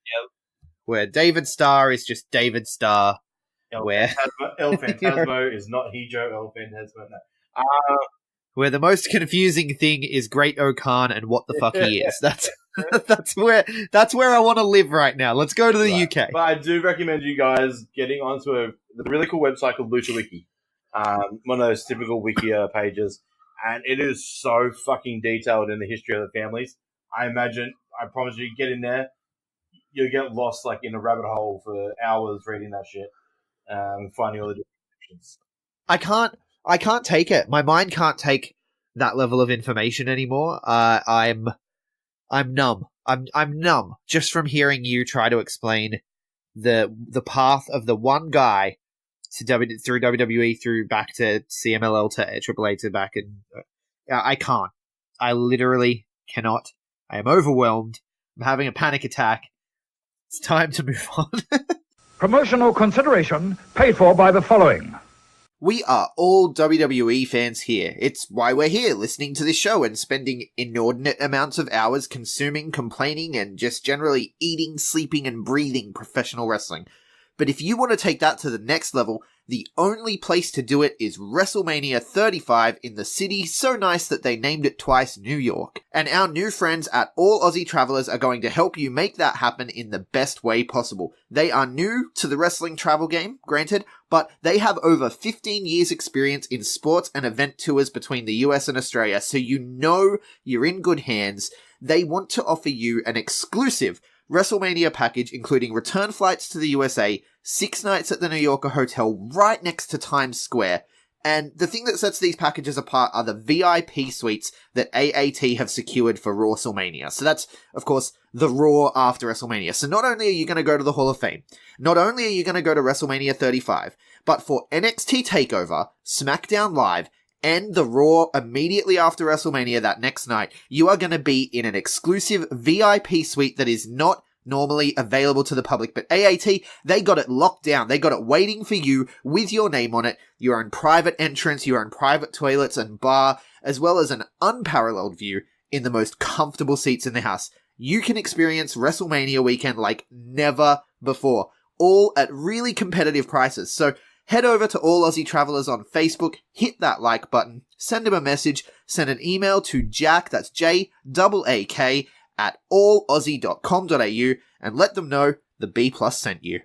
G: yeah,
A: where David Starr is just David Starr.
G: El Phantasmo is not Hijo El Phantasmo. No.
A: Where the most confusing thing is Great O'Khan and what the fuck he is. That's where I want to live right now. Let's go to the UK.
G: But I do recommend you guys getting onto a really cool website called Lucha Wiki. One of those typical wiki pages. And it is so fucking detailed in the history of the families. I promise you, get in there, you'll get lost like in a rabbit hole for hours reading that shit. Finding all the descriptions.
A: I can't take it. My mind can't take that level of information anymore. I'm numb. I'm numb just from hearing you try to explain the path of the one guy through WWE through back to CMLL to AAA to back, and I can't. I literally cannot. I am overwhelmed. I'm having a panic attack. It's time to move on.
H: Promotional consideration paid for by the following.
A: We are all WWE fans here. It's why we're here, listening to this show and spending inordinate amounts of hours consuming, complaining, and just generally eating, sleeping, and breathing professional wrestling. But if you want to take that to the next level, the only place to do it is WrestleMania 35 in the city so nice that they named it twice New York. And our new friends at All Aussie Travelers are going to help you make that happen in the best way possible. They are new to the wrestling travel game, granted, but they have over 15 years experience in sports and event tours between the US and Australia, so you know you're in good hands. They want to offer you an exclusive WrestleMania package, including return flights to the USA, 6 nights at the New Yorker Hotel right next to Times Square. And the thing that sets these packages apart are the VIP suites that AAT have secured for WrestleMania. So that's, of course, the Raw after WrestleMania. So not only are you going to go to the Hall of Fame, not only are you going to go to WrestleMania 35, but for NXT TakeOver, SmackDown Live, and the Raw immediately after WrestleMania that next night, you are going to be in an exclusive VIP suite that is not normally available to the public. But AAT, they got it locked down. They got it waiting for you with your name on it, your own private entrance, your own private toilets and bar, as well as an unparalleled view in the most comfortable seats in the house. You can experience WrestleMania weekend like never before. all at really competitive prices. So head over to All Aussie Travellers on Facebook, hit that like button, send him a message, send an email to Jack, that's JAAK, at allaussie.com.au, and let them know the B Plus sent you.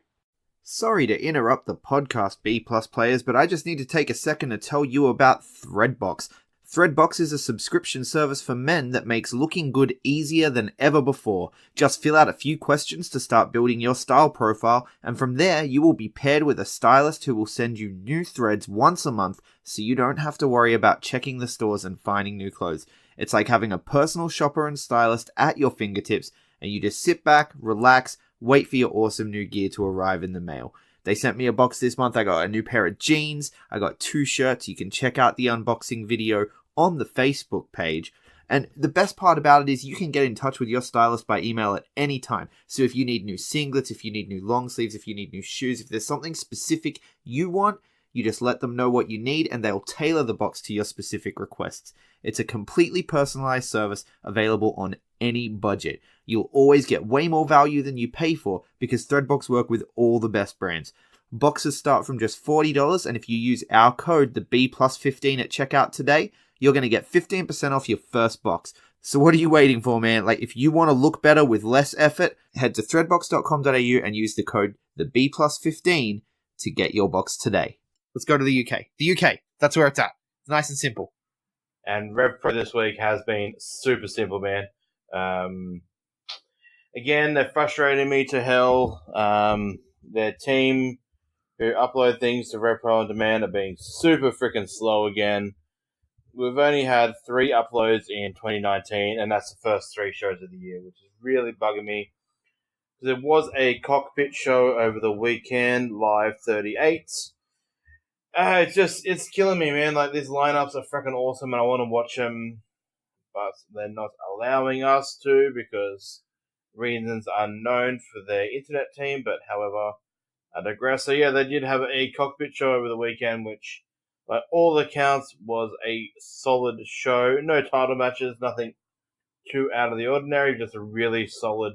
A: Sorry to interrupt the podcast, B Plus players, but I just need to take a second to tell you about Threadbox. Threadbox is a subscription service for men that makes looking good easier than ever before. Just fill out a few questions to start building your style profile, and from there you will be paired with a stylist who will send you new threads once a month, so you don't have to worry about checking the stores and finding new clothes. It's like having a personal shopper and stylist at your fingertips, and you just sit back, relax, wait for your awesome new gear to arrive in the mail. They sent me a box this month. I got a new pair of jeans. I got 2 shirts. You can check out the unboxing video on the Facebook page. And the best part about it is you can get in touch with your stylist by email at any time. So if you need new singlets, if you need new long sleeves, if you need new shoes, if there's something specific you want, you just let them know what you need and they'll tailor the box to your specific requests. It's a completely personalized service available on any budget. You'll always get way more value than you pay for because Threadbox work with all the best brands. Boxes start from just $40, and if you use our code, the B+15 at checkout today, you're going to get 15% off your first box. So what are you waiting for, man? Like, if you want to look better with less effort, head to threadbox.com.au and use the code the B+15 to get your box today. Let's go to the UK. The UK, that's where it's at. It's nice and simple.
G: And RevPro this week has been super simple, man. Again, they're frustrating me to hell. Their team who upload things to RevPro on demand are being super freaking slow again. We've only had 3 uploads in 2019, and that's the first 3 shows of the year, which is really bugging me. There was a cockpit show over the weekend, Live 38. It's killing me, man. Like, these lineups are freaking awesome, and I want to watch them, but they're not allowing us to because reasons unknown for their internet team. But however, I digress. So yeah, they did have a cockpit show over the weekend, which, by all accounts, was a solid show. No title matches, nothing too out of the ordinary. Just a really solid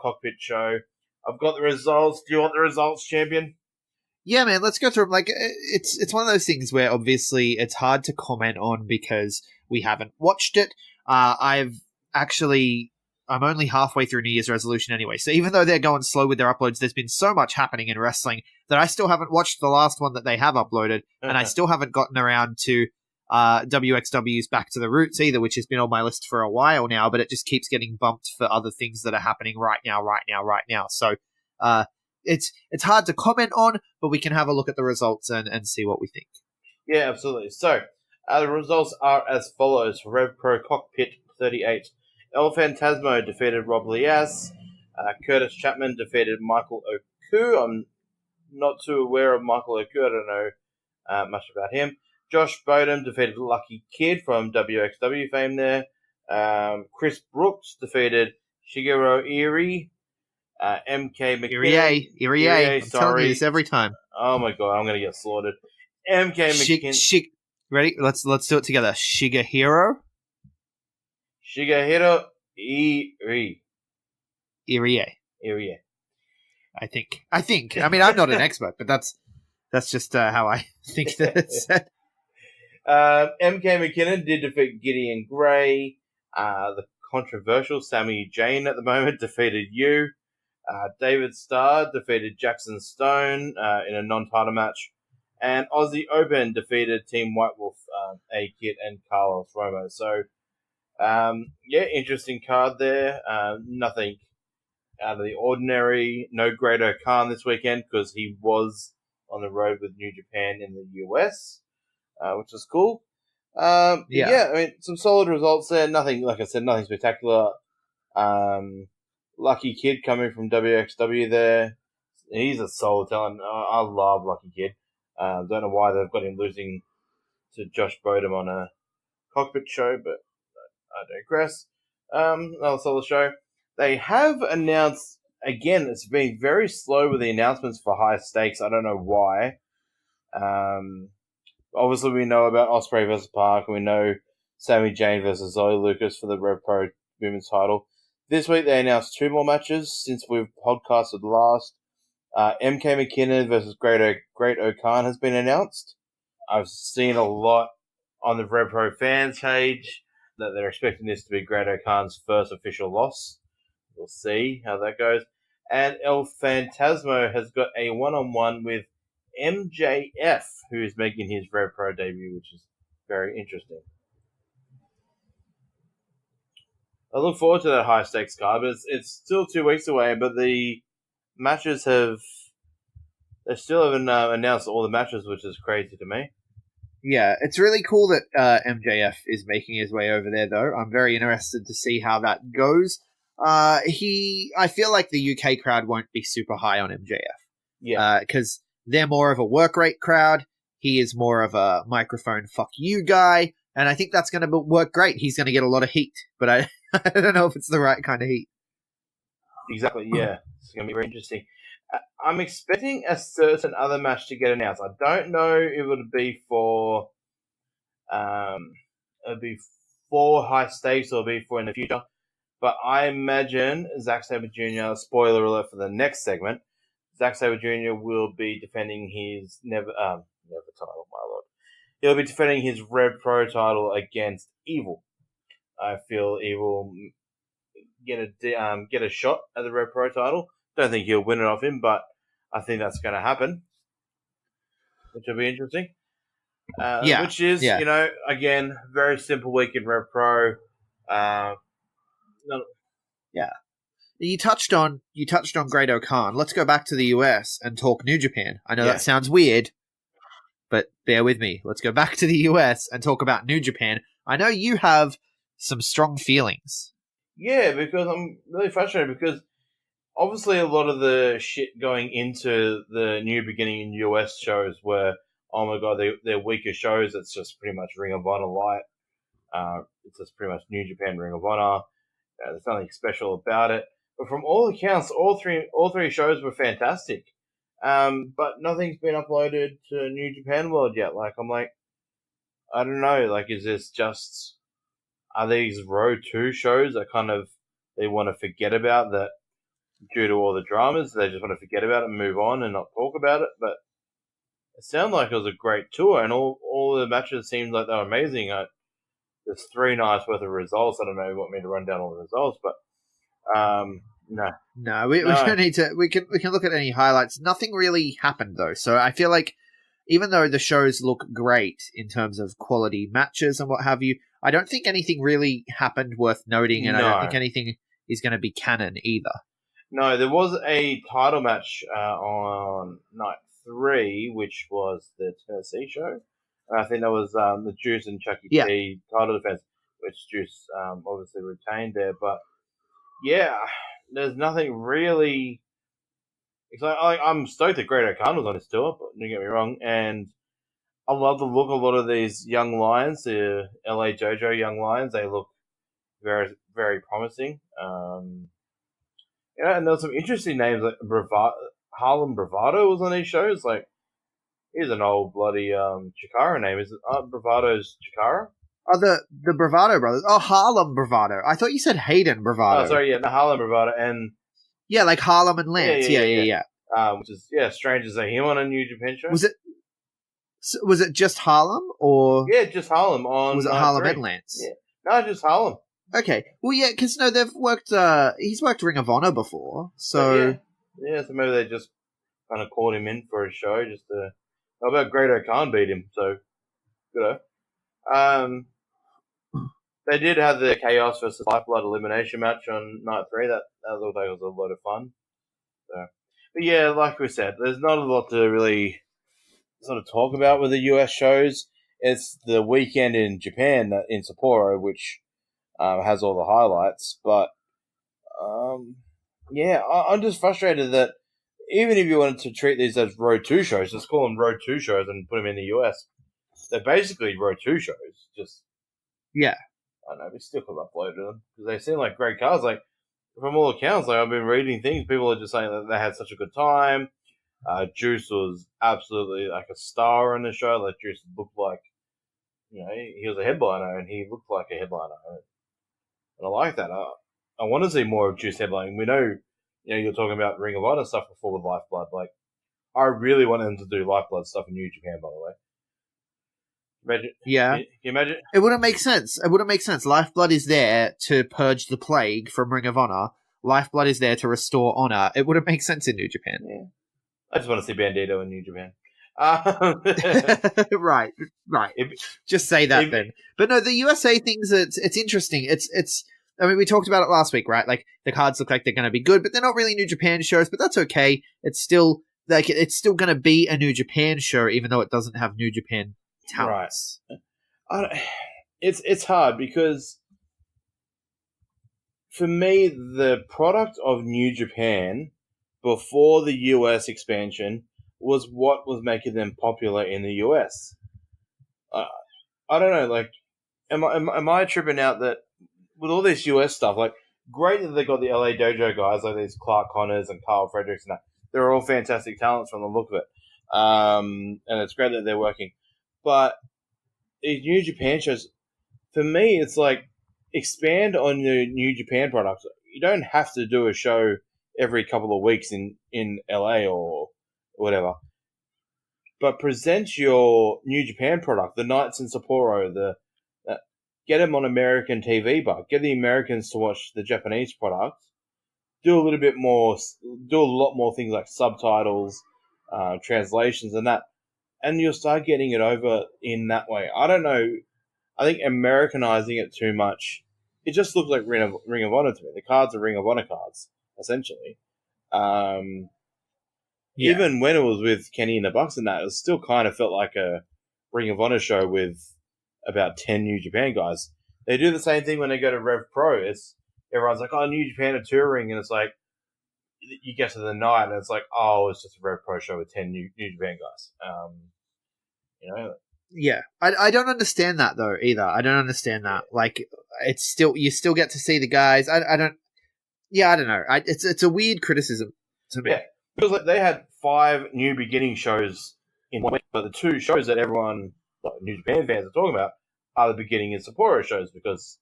G: cockpit show. I've got the results. Do you want the results, champion?
A: Yeah, man, let's go through them. Like, it's one of those things where obviously it's hard to comment on because we haven't watched it. I'm only halfway through New Year's resolution anyway, so even though they're going slow with their uploads, there's been so much happening in wrestling that I still haven't watched the last one that they have uploaded, and I still haven't gotten around to WXW's Back to the Roots either, which has been on my list for a while now, but it just keeps getting bumped for other things that are happening right now. So it's hard to comment on, but we can have a look at the results and see what we think.
G: Yeah, absolutely. So the results are as follows. RevPro Cockpit 38. El Phantasmo defeated Rob Lias. Curtis Chapman defeated Michael Oku. I'm not too aware of Michael Oku. I don't know much about him. Josh Bodum defeated Lucky Kid from WXW fame there. Chris Brooks defeated Shigeru Iri. MK McKinnon.
A: Irie. I'm telling you this every time.
G: Oh my god, I'm going to get slaughtered. MK McKinnon.
A: Ready? Let's do it together. Shigeru Iri. Irie. I think. I mean, I'm not an expert, but that's just how I think that it's said.
G: MK McKinnon did defeat Gideon Gray. The controversial Sami Zayn at the moment defeated you. David Starr defeated Jackson Stone in a non-title match. And Aussie Open defeated Team White Wolf, A-Kid and Carlos Romo. So, interesting card there. Nothing out of the ordinary. No Great Khan this weekend because he was on the road with New Japan in the US, which is cool. I mean, some solid results there. Nothing, like I said, nothing spectacular. Lucky Kid coming from WXW there. He's a solid talent. I love Lucky Kid. Don't know why they've got him losing to Josh Bodum on a cockpit show, but I digress. Another solid show. They have announced, again, it's been very slow with the announcements for high stakes. I don't know why. Obviously, we know about Ospreay versus Park, and we know Sami Zayn versus Zoe Lucas for the RevPro Women's title. This week, they announced 2 more matches since we've podcasted last. MK McKinnon versus Great O'Khan has been announced. I've seen a lot on the RevPro fans page that they're expecting this to be Great O'Khan's first official loss. We'll see how that goes. And El Phantasmo has got a one-on-one with MJF, who is making his RevPro debut, which is very interesting. I look forward to that high-stakes card, but it's still 2 weeks away, but the matches they still haven't announced all the matches, which is crazy to me.
A: Yeah, it's really cool that MJF is making his way over there, though. I'm very interested to see how that goes. I feel like the UK crowd won't be super high on MJF.
G: Yeah.
A: Because they're more of a work rate crowd. He is more of a microphone fuck you guy. And I think that's going to work great. He's going to get a lot of heat. But I don't know if it's the right kind of heat.
G: Exactly, yeah. It's going to be very interesting. I'm expecting a certain other match to get announced. I don't know if it would be for high stakes or be for in the future. But I imagine Zack Sabre Jr., spoiler alert for the next segment, Zack Sabre Jr. will be defending his never title, my lord. He'll be defending his RevPro title against Evil. I feel Evil get a shot at the RevPro title. Don't think he'll win it off him, but I think that's going to happen, which will be interesting. Which is, again, very simple week in RevPro.
A: You touched on Great O'Khan. Let's go back to the US and talk New Japan. I know that sounds weird, but bear with me. Let's go back to the US and talk about New Japan. I know you have some strong feelings.
G: Yeah, because I'm really frustrated because obviously a lot of the shit going into the New Beginning in US shows were, oh my god, they're weaker shows. It's just pretty much Ring of Honor light. It's just pretty much New Japan Ring of Honor. There's nothing special about it. But from all accounts, all three shows were fantastic. But nothing's been uploaded to New Japan World yet. I don't know. Is this just... Are these Road 2 shows that kind of they want to forget about that due to all the dramas? They just want to forget about it and move on and not talk about it. But it sounded like it was a great tour, and all the matches seemed like they were amazing. There's 3 nights worth of results. I don't know if you want me to run down all the results, but no.
A: We don't need to. We can look at any highlights. Nothing really happened though, so I feel like even though the shows look great in terms of quality matches and what have you, I don't think anything really happened worth noting, and I don't think anything is going to be canon either.
G: No, there was a title match on night 3, which was the Tennessee show. And I think that was the Juice and Chucky T title defense, which Juice obviously retained there. But yeah, there's nothing really. I'm stoked that Great O'Khan was on this tour, but don't get me wrong. And I love the look of a lot of these young lions, the LA JoJo young lions. They look very, very promising. And there's some interesting names like Harlem Bravado was on these shows. Here's an old bloody Chikara name. Is it Bravado's Chikara?
A: Oh, the Bravado brothers. Oh, Harlem Bravado. I thought you said Hayden Bravado.
G: Oh, sorry, the Harlem Bravado. And
A: yeah, like Harlem and Lance. Yeah.
G: Which is, strange to say him on a New Japan show.
A: Was it just Harlem, or...
G: Yeah, just Harlem on...
A: Was it Harlem and Lance?
G: Yeah. No, just Harlem.
A: Okay. Well, yeah, because, they've worked... he's worked Ring of Honor before, so...
G: Yeah, so maybe they just kind of called him in for a show just to... How about Great O'Khan beat him, so... Good. They did have the Chaos versus Lifeblood elimination match on night 3. That looked like it was a lot of fun. So, but yeah, like we said, there's not a lot to really sort of talk about with the US shows. It's the weekend in Japan, in Sapporo, which has all the highlights. But I'm just frustrated that even if you wanted to treat these as Road 2 shows, just call them Road 2 shows and put them in the US. They're basically Road 2 shows. Just I don't know, we still could have uploaded them because they seem like great cars. From all accounts, I've been reading things. People are just saying that they had such a good time. Juice was absolutely like a star on the show. Juice looked like, he was a headliner and he looked like a headliner. And I like that. I want to see more of Juice headlining. We know you're talking about Ring of Honor stuff before with Lifeblood. Like, I really want them to do Lifeblood stuff in New Japan, by the way. Imagine,
A: Yeah.
G: Can you imagine?
A: It wouldn't make sense. It wouldn't make sense. Lifeblood is there to purge the plague from Ring of Honor. Lifeblood is there to restore honor. It wouldn't make sense in New Japan.
G: Yeah. I just want to see Bandito in New Japan.
A: Right. Just say that then. But no, the USA things, it's interesting. It's. I mean, we talked about it last week, right? Like, the cards look like they're going to be good, but they're not really New Japan shows, but that's okay. It's still going to be a New Japan show, even though it doesn't have New Japan talents.
G: Right. It's hard because for me, the product of New Japan before the US expansion was what was making them popular in the US. I don't know, like, am I tripping out that with all this US stuff, like, great that they got the LA Dojo guys, like these Clark Connors and Carl Fredericks and that. They're all fantastic talents from the look of it. And it's great that they're working. But these New Japan shows, for me, it's like, expand on the New Japan products. You don't have to do a show every couple of weeks in LA or whatever. But present your New Japan product, the Knights in Sapporo, get them on American TV, but get the Americans to watch the Japanese product. Do a little bit more, do a lot more things like subtitles, translations and that. And you'll start getting it over in that way. I don't know. I think Americanizing it too much, it just looks like Ring of Honor to me. The cards are Ring of Honor cards, essentially. Even when it was with Kenny and the Bucks and that, it still kind of felt like a Ring of Honor show with about 10 New Japan guys. They do the same thing when they go to RevPro. Everyone's like, oh, New Japan are touring, and it's like, you get to the night, and it's like, oh, it's just a RevPro show with 10 New Japan guys.
A: Yeah, I don't understand that though either. I don't understand that. Like, it's still, you still get to see the guys. I don't know. It's a weird criticism to me.
G: Yeah, because like, they had 5 New Beginning shows in 1 week, but the 2 shows that everyone, like New Japan fans, are talking about are the Beginning and Sapporo shows, because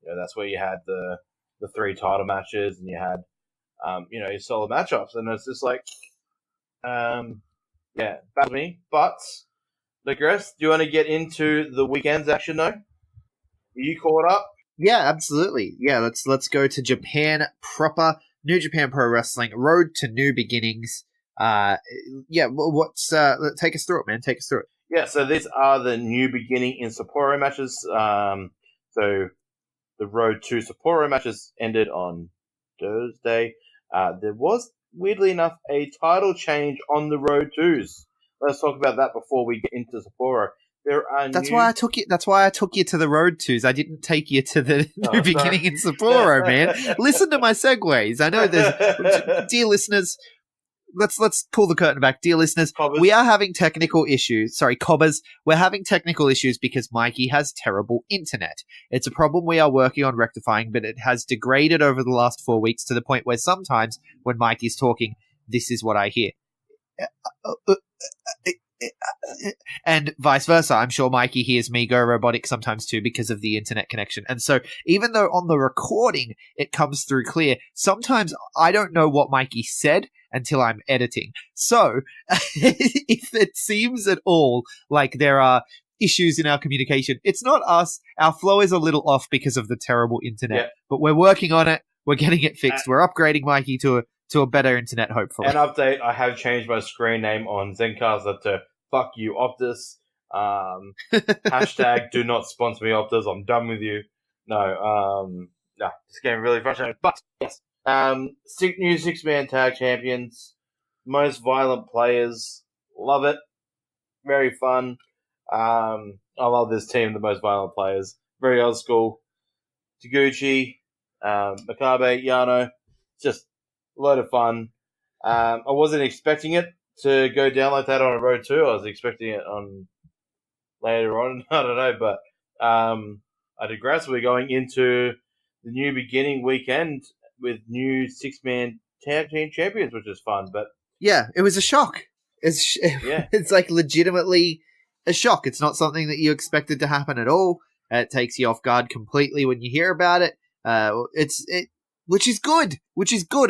G: that's where you had the 3 title matches and you had your solo matchups, and it's just like that's me. But Digress, do you want to get into the weekend's action though? Are you caught up?
A: Yeah, absolutely. Yeah, let's go to Japan proper. New Japan Pro Wrestling, Road to New Beginnings. What's take us through it, man. Take us through it.
G: Yeah, so these are the New Beginning in Sapporo matches. So the Road to Sapporo matches ended on Thursday. There was, weirdly enough, a title change on the Road 2s. Let's talk about that before we get into Sapporo. That's
A: why I took you to the Road 2s. I didn't take you to the New Beginning in Sapporo, man. Listen to my segues. I know there's dear listeners. Let's pull the curtain back, dear listeners.
G: Cobbers.
A: We are having technical issues. Sorry, Cobbers. We're having technical issues because Mikey has terrible internet. It's a problem we are working on rectifying, but it has degraded over the last 4 weeks to the point where sometimes when Mikey's talking, this is what I hear. And vice versa. I'm sure Mikey hears me go robotic sometimes too because of the internet connection. And so even though on the recording it comes through clear, sometimes I don't know what Mikey said until I'm editing. So if it seems at all like there are issues in our communication, it's not us. Our flow is a little off because of the terrible internet, but we're working on it. We're getting it fixed. We're upgrading Mikey to a better internet, hopefully.
G: An update, I have changed my screen name on Zencastr to fuck you, Optus. Hashtag do not sponsor me, Optus. I'm done with you. No, it's getting really frustrating. But, yes. New 6-man tag champions. Most violent players. Love it. Very fun. I love this team, the most violent players. Very old school. Taguchi, Makabe, Yano. Just a load of fun. I wasn't expecting it to go down like that on a Road 2. I was expecting it on later on. I don't know, but I digress. We're going into the New Beginning weekend with new 6-man tag team champions, which is fun. But
A: yeah, it was a shock. It's like legitimately a shock. It's not something that you expected to happen at all. It takes you off guard completely when you hear about it. which is good.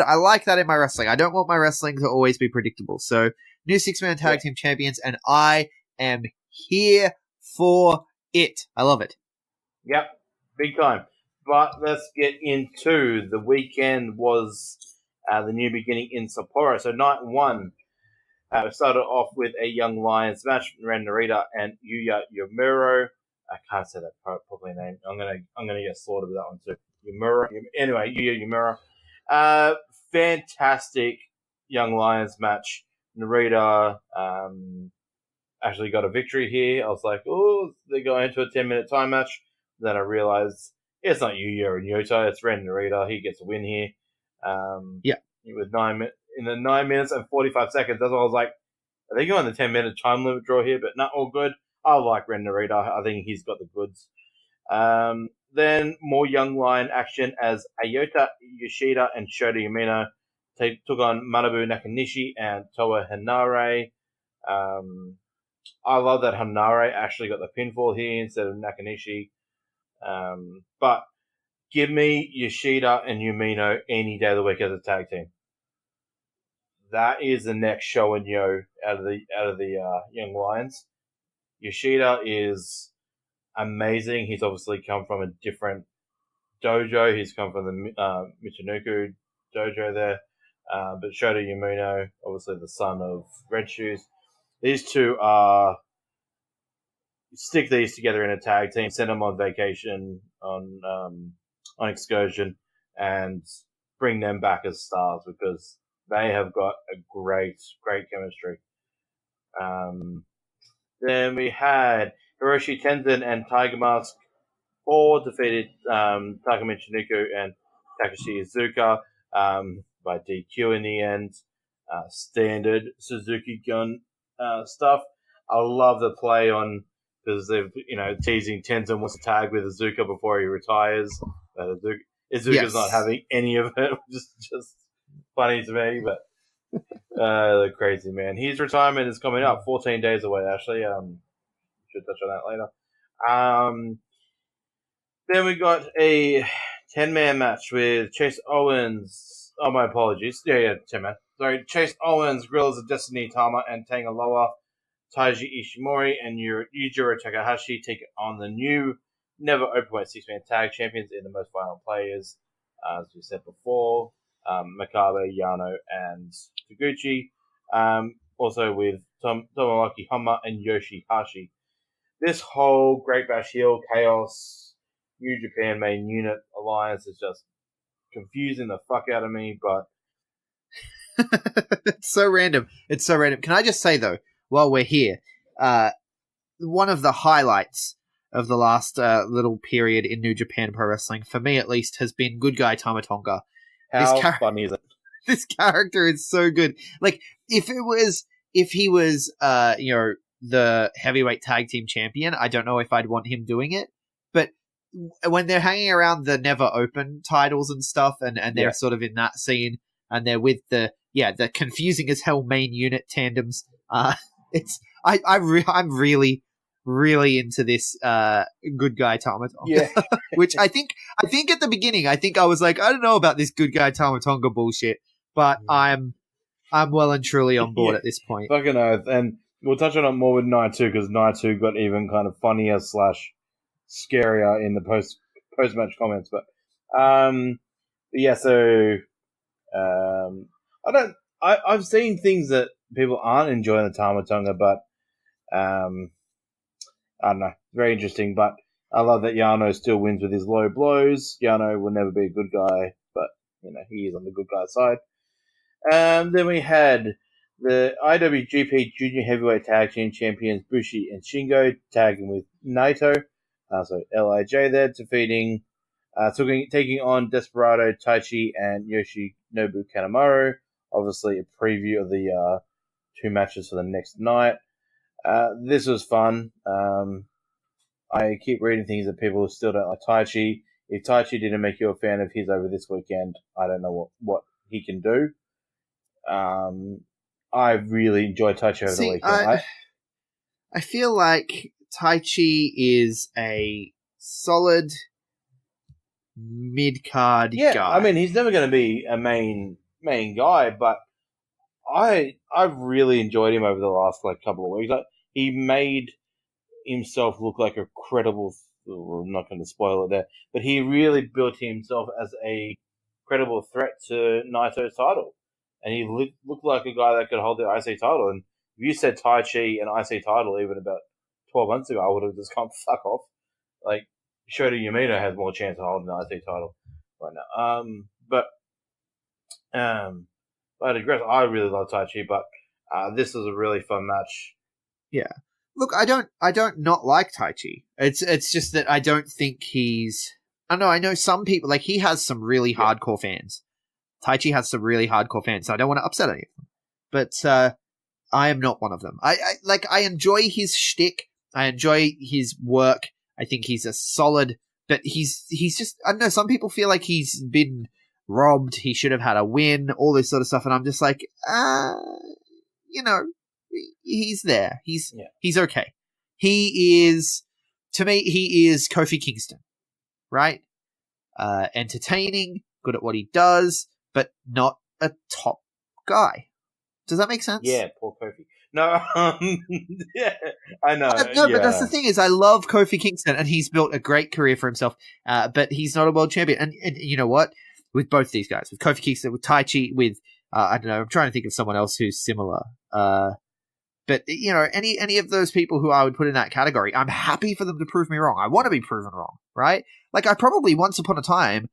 A: I like that in my wrestling. I don't want my wrestling to always be predictable. So, new 6-man tag team champions, and I am here for it. I love it.
G: Yep, big time. But let's get into the weekend was the new beginning in Sapporo. So night one, we started off with a Young Lions match, Ren Narita and Yuya Yamuro. I can't say that properly name. I'm gonna get slaughtered with that one too. Yamura. Anyway, Yuya Yamura. Fantastic Young Lions match. Narita actually got a victory here. I was like, oh, they're going into a 10-minute time match. Then I realized it's not Yuya and Yota, it's Ren Narita. He gets a win here. With 9 minutes and 45 seconds. That's why I was like, are they going the 10-minute time limit draw here? But not all good. I like Ren Narita. I think he's got the goods. Then more Young Lion action as Ayota Yoshida and Shota Umino took on Manabu Nakanishi and Toa Hanare. I love that Hanare actually got the pinfall here instead of Nakanishi. But give me Yoshida and Umino any day of the week as a tag team. That is the next Show and Yo out of the Young Lions. Yoshida is amazing. He's obviously come from a different dojo. He's come from the Michinoku dojo there. But Shota Umino, obviously the son of Red Shoes. These two are stick these together in a tag team, send them on vacation, on excursion, and bring them back as stars because they have got a great chemistry. Then we had Hiroshi Tenzin and Tiger Mask 4 defeated Taka Michinoku and Takashi Iizuka by DQ in the end. Standard Suzuki Gun stuff. I love the play on because they've teasing Tenzin wants to tag with Iizuka before he retires. Iizuka's not having any of it, which is just funny to me. But the crazy man. His retirement is coming up, 14 days away. Actually, should touch on that later. Then we got a 10-man match with Chase Owens. Oh, my apologies. Yeah, 10-man. Sorry, Chase Owens, Gorillas of Destiny, Tama, and Tangaloa. Taiji Ishimori and Yujiro Takahashi take on the new Never Openweight 6-man tag champions in the Most Violent Players. As we said before, Makabe, Yano, and Taguchi. Also with Tomoaki Hama and Yoshihashi. This whole Great Bash Heel Chaos New Japan main unit alliance is just confusing the fuck out of me, but
A: It's so random. Can I just say though, while we're here, one of the highlights of the last little period in New Japan Pro Wrestling, for me at least, has been Good Guy Tama Tonga.
G: how funny is it?
A: This character is so good. Like, if he was the heavyweight tag team champion, I don't know if I'd want him doing it. But when they're hanging around the Never Open titles and stuff, and they're sort of in that scene, and they're with the confusing as hell main unit tandems, I'm really into this Good Guy Tama Tonga.
G: Yeah.
A: Which I think at the beginning, I was like, I don't know about this Good Guy Tama Tonga bullshit, but I'm well and truly on board at this point.
G: Fucking oath. And we'll touch on it more with Night 2 because Night 2 got even kind of funnier / scarier in the post-match comments. But so I've seen things that people aren't enjoying the Tama Tonga, but I don't know, very interesting. But I love that Yano still wins with his low blows. Yano will never be a good guy, but he is on the good guy side. Then we had the IWGP Junior Heavyweight Tag Team Champions Bushi and Shingo tagging with Naito. So LIJ there taking on Desperado, Taichi, and Yoshinobu Kanemaru. Obviously, a preview of the 2 matches for the next night. This was fun. I keep reading things that people still don't like Taichi. If Taichi didn't make you a fan of his over this weekend, I don't know what he can do. I really enjoyed Taichi over the weekend.
A: I feel like Taichi is a solid mid-card
G: Yeah,
A: guy.
G: I mean, he's never going to be a main guy, but I've really enjoyed him over the last couple of weeks. He made himself look like a credible. Well, I'm not going to spoil it there, but he really built himself as a credible threat to Naito's title, and he looked like a guy that could hold the IC title. And if you said Tai Chi and IC title even about 12 months ago, I would have just come fuck off. Like Shota Umino has more chance of holding the IC title right now. But I digress. I really love Tai Chi, but this was a really fun match.
A: Yeah. Look, I don't not like Tai Chi. It's just that I don't think he's. I know some people, like, he has some really hardcore fans. Tai Chi has some really hardcore fans, so I don't want to upset any of them. But I am not one of them. I enjoy his shtick. I enjoy his work. I think he's a solid, but he's just, I don't know, some people feel like he's been robbed, he should have had a win, all this sort of stuff, and I'm just like, he's there. He's okay. He is, to me, he is Kofi Kingston, right? Entertaining, good at what he does, but not a top guy. Does that make sense?
G: Yeah, poor Kofi. No, yeah, I know.
A: No, but that's the thing is, I love Kofi Kingston, and he's built a great career for himself, but he's not a world champion. And you know what? With both these guys, with Kofi Kingston, with Tai Chi, with, I don't know, I'm trying to think of someone else who's similar. But, any of those people who I would put in that category, I'm happy for them to prove me wrong. I want to be proven wrong, right? Like, I probably, once upon a time,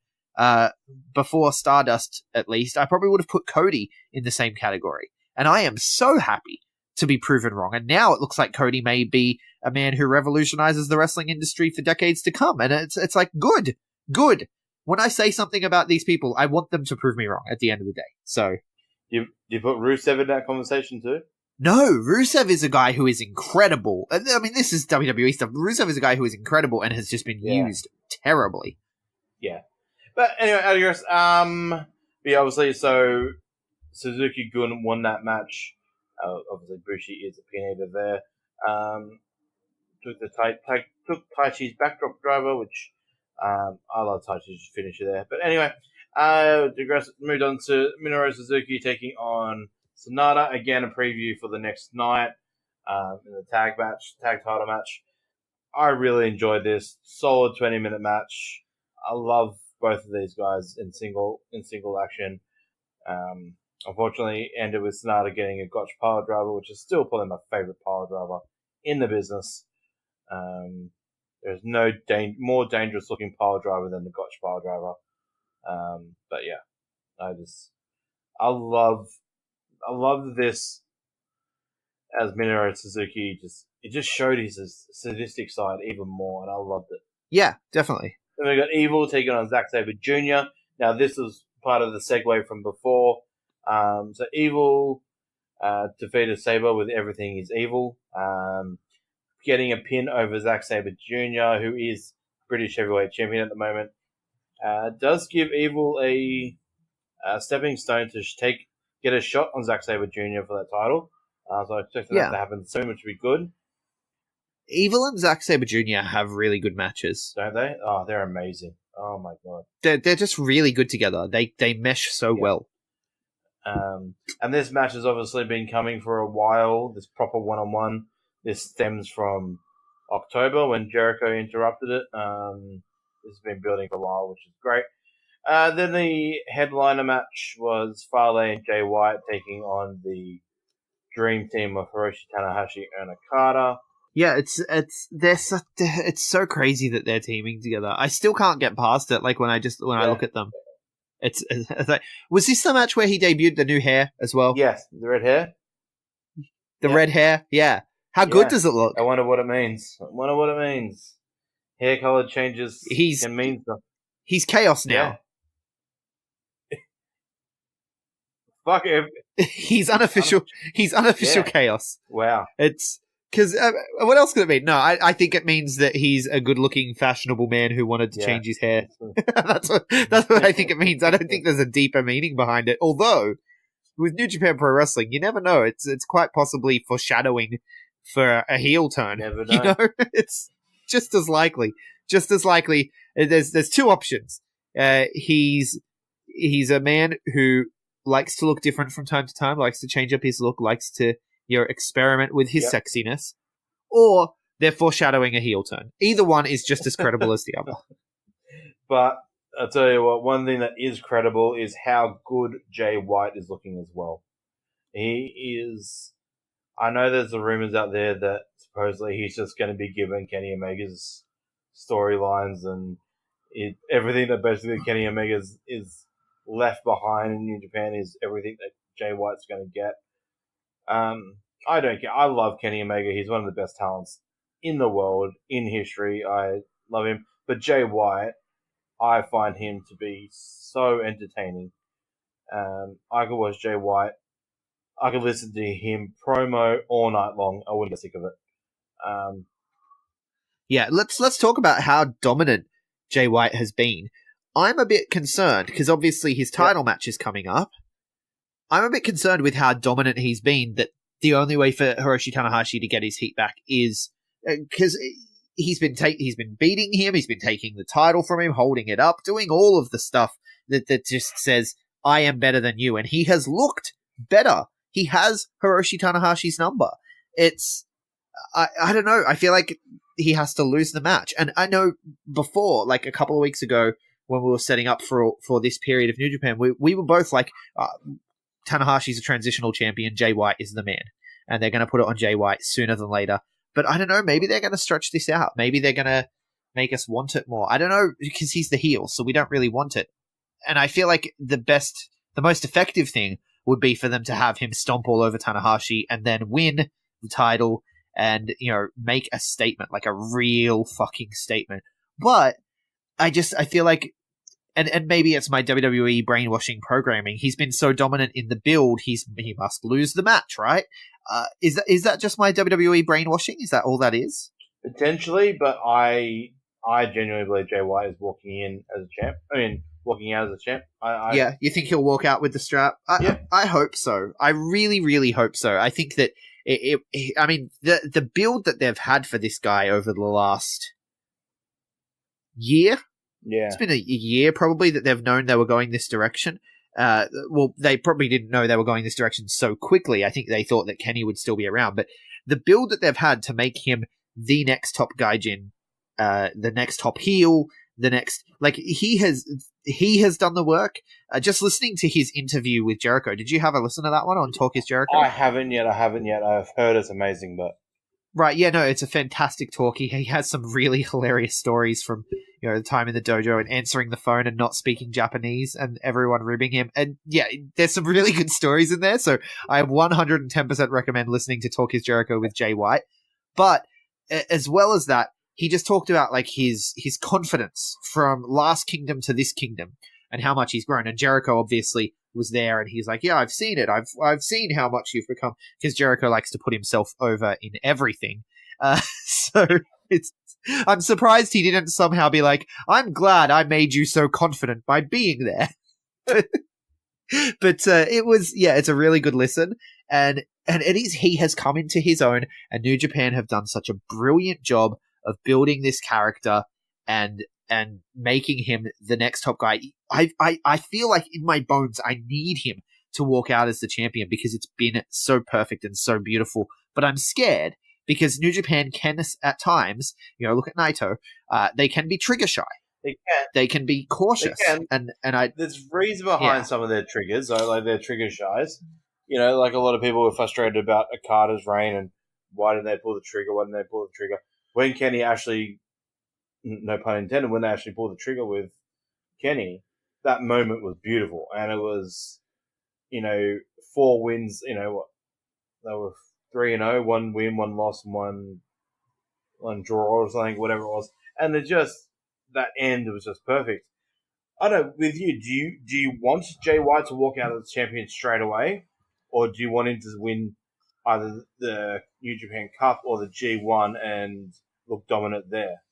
A: before Stardust, at least, I probably would have put Cody in the same category. And I am so happy to be proven wrong. And now it looks like Cody may be a man who revolutionizes the wrestling industry for decades to come. And it's like, good. When I say something about these people, I want them to prove me wrong at the end of the day. So,
G: you put Rusev in that conversation too?
A: No, Rusev is a guy who is incredible. I mean, this is WWE stuff. Rusev is a guy who is incredible and has just been used terribly.
G: Yeah. But anyway, I digress. Obviously, so Suzuki Gun won that match. Obviously, Bushi is a pinata there. Took Tai Chi's backdrop driver, which I love Tai Chi's finisher there. But anyway, moved on to Minoru Suzuki taking on Sonata. Again, a preview for the next night in the tag title match. I really enjoyed this. Solid 20-minute match. I love both of these guys in single action. Unfortunately, ended with Sonata getting a Gotch power driver, which is still probably my favorite power driver in the business. There's no more dangerous looking power driver than the Gotch power driver. But yeah, I love this as Minoru Suzuki. It just showed his sadistic side even more, and I loved it.
A: Yeah, definitely.
G: Then we got Evil taking on Zack Sabre Jr. Now this was part of the segue from before. So Evil defeated Sabre with Everything Is Evil, getting a pin over Zack Sabre Jr., who is British Heavyweight Champion at the moment. Does give Evil a stepping stone to get a shot on Zack Sabre Jr. for that title. So I expect that to happen soon, which would be good.
A: Evil and Zack Sabre Jr. have really good matches.
G: Don't they? Oh, they're amazing. Oh my god.
A: They're just really good together. They mesh so well.
G: And this match has obviously been coming for a while, this proper one-on-one. This stems from October when Jericho interrupted it. This has been building for a while, which is great. Then the headliner match was Fale and Jay White taking on the dream team of Hiroshi Tanahashi and Okada.
A: Yeah, it's so crazy that they're teaming together. I still can't get past it. Like when I look at them, it's like, was this the match where he debuted the new hair as well?
G: Yes, the red hair.
A: The red hair, yeah. How good does it look?
G: I wonder what it means. Hair color changes can mean stuff.
A: He's chaos now.
G: Yeah. Fuck him.
A: He's unofficial. He's unofficial chaos.
G: Wow.
A: It's because what else could it mean? No, I think it means that he's a good-looking, fashionable man who wanted to change his hair. That's what I think it means. I don't think there's a deeper meaning behind it. Although with New Japan Pro Wrestling, you never know. It's quite possibly foreshadowing for a heel turn.
G: Never know.
A: You know, it's just as likely. There's two options. He's a man who likes to look different from time to time, likes to change up his look, likes to experiment with his sexiness, or they're foreshadowing a heel turn. Either one is just as credible as the other.
G: But I'll tell you what, one thing that is credible is how good Jay White is looking as well. He is... I know there's the rumors out there that supposedly he's just going to be given Kenny Omega's storylines and everything that basically Kenny Omega is left behind in New Japan is everything that Jay White's going to get. I don't care. I love Kenny Omega. He's one of the best talents in the world, in history. I love him. But Jay White, I find him to be so entertaining. I could watch Jay White. I could listen to him promo all night long. I wouldn't get sick of it.
A: Yeah, let's talk about how dominant Jay White has been. I'm a bit concerned because obviously his title match is coming up. I'm a bit concerned with how dominant he's been, that the only way for Hiroshi Tanahashi to get his heat back is because he's been beating him, he's been taking the title from him, holding it up, doing all of the stuff that just says, I am better than you. And he has looked better. He has Hiroshi Tanahashi's number. It's, I don't know. I feel like he has to lose the match. And I know before, like a couple of weeks ago, when we were setting up for this period of New Japan, we were both like, Tanahashi's a transitional champion, Jay White is the man. And they're going to put it on Jay White sooner than later. But I don't know, maybe they're going to stretch this out. Maybe they're going to make us want it more. I don't know, because he's the heel, so we don't really want it. And I feel like the most effective thing would be for them to have him stomp all over Tanahashi and then win the title and, make a statement, like a real fucking statement. But I feel like, and maybe it's my WWE brainwashing programming, he's been so dominant in the build, he must lose the match, right? Is that just my WWE brainwashing? Is that all that is?
G: Potentially, but I genuinely believe Jay White is walking in as a champ. I mean, walking out as a champ.
A: Yeah, you think he'll walk out with the strap? I hope so. I really, really hope so. I think that I mean, the build that they've had for this guy over the last year.
G: Yeah,
A: it's been a year probably that they've known they were going this direction. Well, they probably didn't know they were going this direction so quickly. I think they thought that Kenny would still be around, but the build that they've had to make him the next top gaijin, the next top heel, the next, like, he has done the work. Just listening to his interview with Jericho, did you have a listen to that one on Talk Is Jericho?
G: I haven't yet. I've heard it's amazing, but
A: right, yeah, no, it's a fantastic talk. He has some really hilarious stories from the time in the dojo and answering the phone and not speaking Japanese and everyone ribbing him. And yeah, there's some really good stories in there. So I 110% recommend listening to Talk Is Jericho with Jay White. But as well as that, he just talked about like his confidence from last kingdom to this kingdom and how much he's grown. And Jericho obviously was there and he's like, yeah, I've seen it. I've seen how much you've become, because Jericho likes to put himself over in everything. So I'm surprised he didn't somehow be like, I'm glad I made you so confident by being there. But it's a really good listen. And he has come into his own, and New Japan have done such a brilliant job of building this character and making him the next top guy. I feel like in my bones, I need him to walk out as the champion because it's been so perfect and so beautiful. But I'm scared because New Japan can, at times, look at Naito, they can be trigger shy. They can be cautious.
G: There's reason behind some of their triggers, though, like their trigger shies. Like a lot of people were frustrated about Okada's reign and why didn't they pull the trigger? When Kenny actually, no pun intended, when they actually pulled the trigger with Kenny, that moment was beautiful. And it was, 4 wins, they were 3-0, 1 win, 1 loss, and one draw or something, whatever it was. And that end was just perfect. I don't know, with you, do you want Jay White to walk out as champion straight away? Or do you want him to win either the New Japan Cup or the G1 and look dominant there?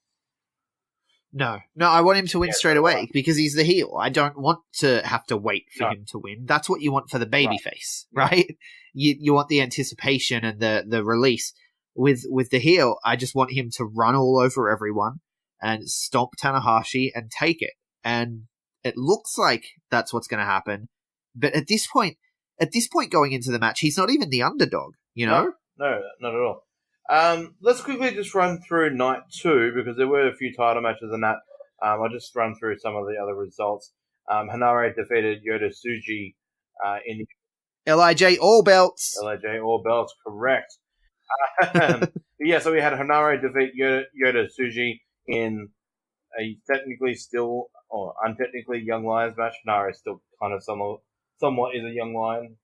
A: No, I want him to win straight away because he's the heel. I don't want to have to wait for him to win. That's what you want for the babyface, right? You want the anticipation and the release. With the heel, I just want him to run all over everyone and stomp Tanahashi and take it. And It looks like that's what's going to happen. But at this point going into the match, he's not even the underdog, you know?
G: No, not at all. Let's quickly just run through night 2 because there were a few title matches in that. I'll just run through some of the other results. Hanare defeated Yota Tsuji in
A: LIJ All Belts.
G: LIJ All Belts, correct. So we had Hanare defeat Yota Tsuji in a technically still or untechnically Young Lions match. Hanare is still kind of somewhat is a Young Lion.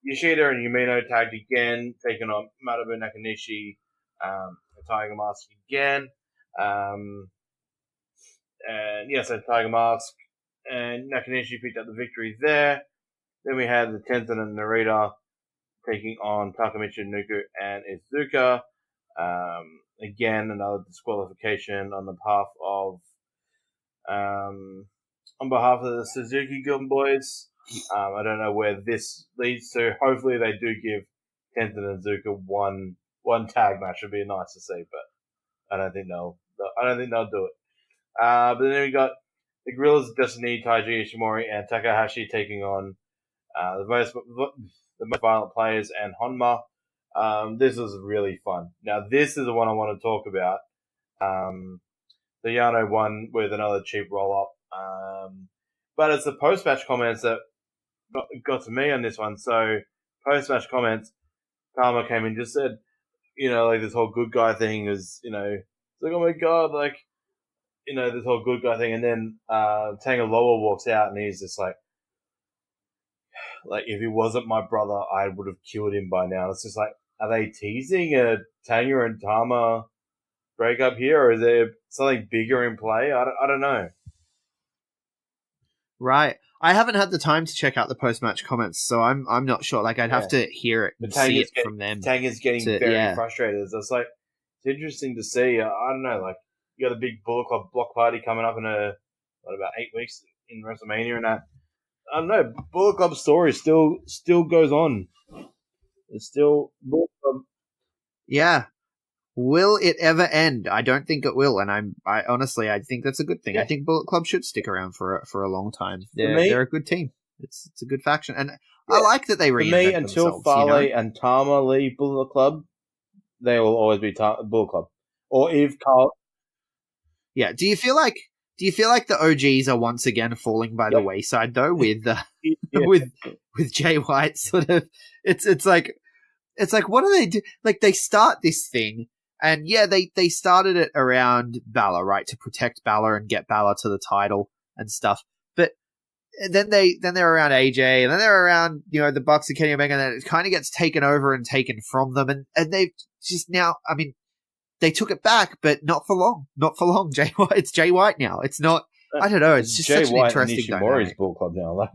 G: Yoshida and Yumino tagged again, taking on Manabu Nakanishi, Tiger Mask again. So Tiger Mask and Nakanishi picked up the victory there. Then we had the Tenzan and Narita taking on Takamichi Nuku and Izuka. Again, another disqualification on behalf of the Suzuki Gun Boys. I don't know where this leads to. Hopefully, they do give Tenzan and Zuka one tag match. It'd be nice to see, but I don't think they'll do it. But then we got the Gorillas of Destiny, Taiji Ishimori, and Takahashi taking on the most violent players and Honma. This was really fun. Now, this is the one I want to talk about. The Yano won with another cheap roll up. But it's the post-match comments that got to me on this one. So, post-match comments, Tama came and just said, this whole good guy thing is, it's like, oh my god, this whole good guy thing. And then Tanga Loa walks out and he's just like, if he wasn't my brother, I would have killed him by now. It's just like, are they teasing a Tanga and Tama breakup here, or is there something bigger in play? I don't know.
A: Right. I haven't had the time to check out the post-match comments, so I'm not sure. I'd have to hear it and see it from them.
G: Tanga's getting very frustrated. It's like, it's interesting to see. I don't know, you got a big Bullet Club block party coming up in about 8 weeks in WrestleMania and that. I don't know. Bullet Club story still goes on. It's still Bullet Club.
A: Yeah. Will it ever end? I don't think it will, and I honestly think that's a good thing. Yeah. I think Bullet Club should stick around for a long time. They're a good team. It's a good faction, and I like that they reinvent themselves.
G: Until Fale and Tama leave Bullet Club, they will always be Bullet Club. Or if Carl,
A: yeah. Do you feel like the OGs are once again falling by the wayside though? With with Jay White, sort of, it's like what do they do? They start this thing. And yeah, they started it around Balor, right, to protect Balor and get Balor to the title and stuff. But then they're around AJ, and then they're around the Bucks and Kenny Omega, and then it kind of gets taken over and taken from them, and they just now. I mean, they took it back, but not for long. Not for long. It's Jay White now. It's not. I don't know. It's just
G: Jay
A: such an
G: White
A: interesting
G: and Ishimori's Bull Club now.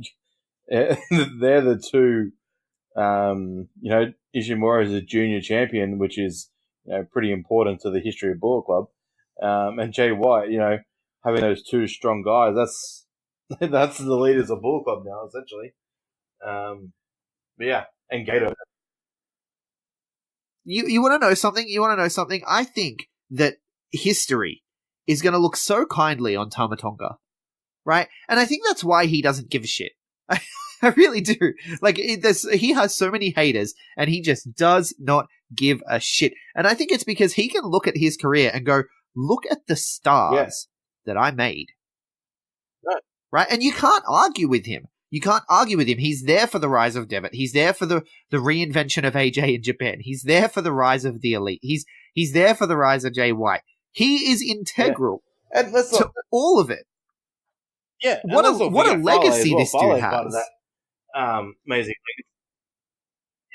G: They're the two. Ishimori is a junior champion, which is pretty important to the history of Bullet Club. And Jay White, having those two strong guys, that's the leaders of Bullet Club now, essentially. But yeah, and Gato.
A: You want to know something? I think that history is going to look so kindly on Tama Tonga, right? And I think that's why he doesn't give a shit. I really do. He has so many haters, and he just does not give a shit. And I think it's because he can look at his career and go, look at the stars that I made. Right? And you can't argue with him. He's there for the rise of Devitt. He's there for the reinvention of AJ in Japan. He's there for the rise of the Elite. He's there for the rise of Jay White. He is integral to all of it.
G: Yeah.
A: What a legacy this dude has.
G: Part of that, amazing legacy.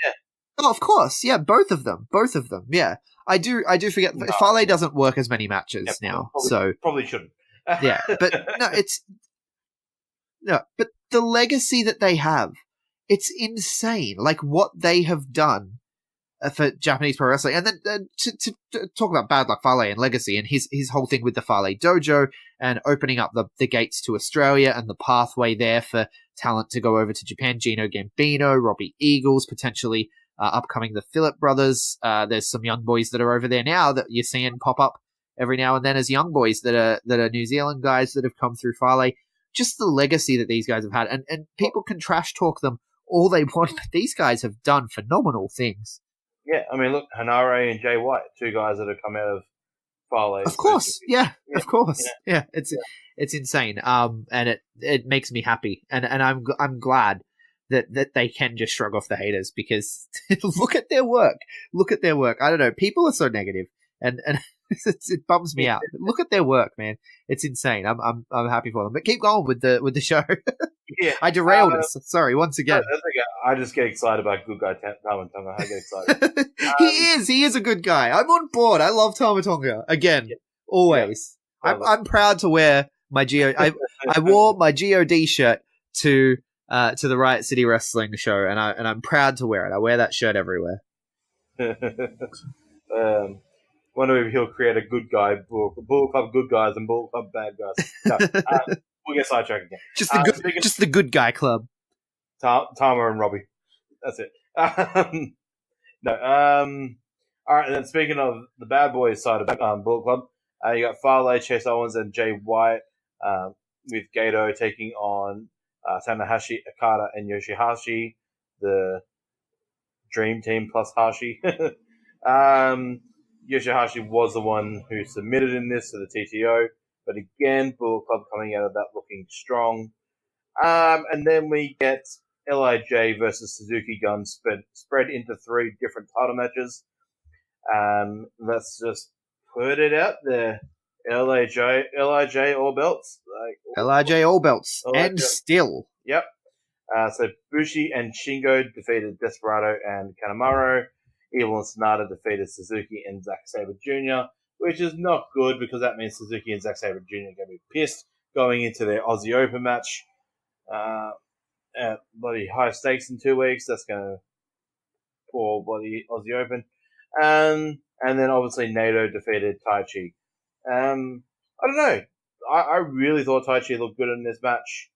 G: Yeah.
A: Oh, of course. Yeah, both of them. Yeah. I do forget. No. Fale doesn't work as many matches now,
G: probably shouldn't.
A: Yeah, but but the legacy that they have, it's insane. What they have done for Japanese pro wrestling, and then to talk about Bad Luck Fale and legacy and his whole thing with the Fale Dojo and opening up the gates to Australia and the pathway there for talent to go over to Japan. Gino Gambino, Robbie Eagles, potentially upcoming the Phillip brothers. There's some young boys that are over there now that you're seeing pop up every now and then as young boys that are New Zealand guys that have come through Fale. Just the legacy that these guys have had, and people can trash talk them all they want, but these guys have done phenomenal things.
G: Yeah, I mean, look, Hanare and Jay White, two guys that have come out of Fale.
A: Of course, yeah, of course, yeah. It's insane, and it makes me happy, and I'm glad that they can just shrug off the haters because look at their work. I don't know, people are so negative, and it bums me out. Look at their work, man. It's insane. I'm happy for them, but keep going with the show.
G: Yeah,
A: I derailed us. Sorry, once again.
G: I just get excited about good guy Tamatonga. I get excited.
A: He is a good guy. I'm on board. I love Tamatonga. Again, always. Yeah. I'm proud to wear my I wore my God shirt to the Riot City Wrestling show, and I'm proud to wear it. I wear that shirt everywhere.
G: Wonder if he'll create a good guy Bull Club good guys and Bull Club bad guys. No, we'll get sidetracked again.
A: Just the good guy club.
G: Tama and Robbie. That's it. No. All right. And then speaking of the bad boys side of Bull Club, you got Fale, Chase Owens, and Jay White with Gato taking on Tanahashi, Okada, and Yoshihashi, the Dream Team plus Hashi. Yoshihashi was the one who submitted in this to the TTO, but again, Bull Club coming out of that looking strong. And then we get LIJ versus Suzuki Gun spread into 3 different title matches. Let's just put it out there. LIJ all belts.
A: LIJ all belts. And still.
G: Yep. So Bushi and Shingo defeated Desperado and Kanemaru. Evil and Sonata defeated Suzuki and Zack Sabre Jr., which is not good because that means Suzuki and Zack Sabre Jr. are going to be pissed going into their Aussie Open match. At bloody high stakes in 2 weeks. That's going to pour bloody Aussie Open. And then obviously Nato defeated Taichi. I don't know. I really thought Taichi looked good in this match.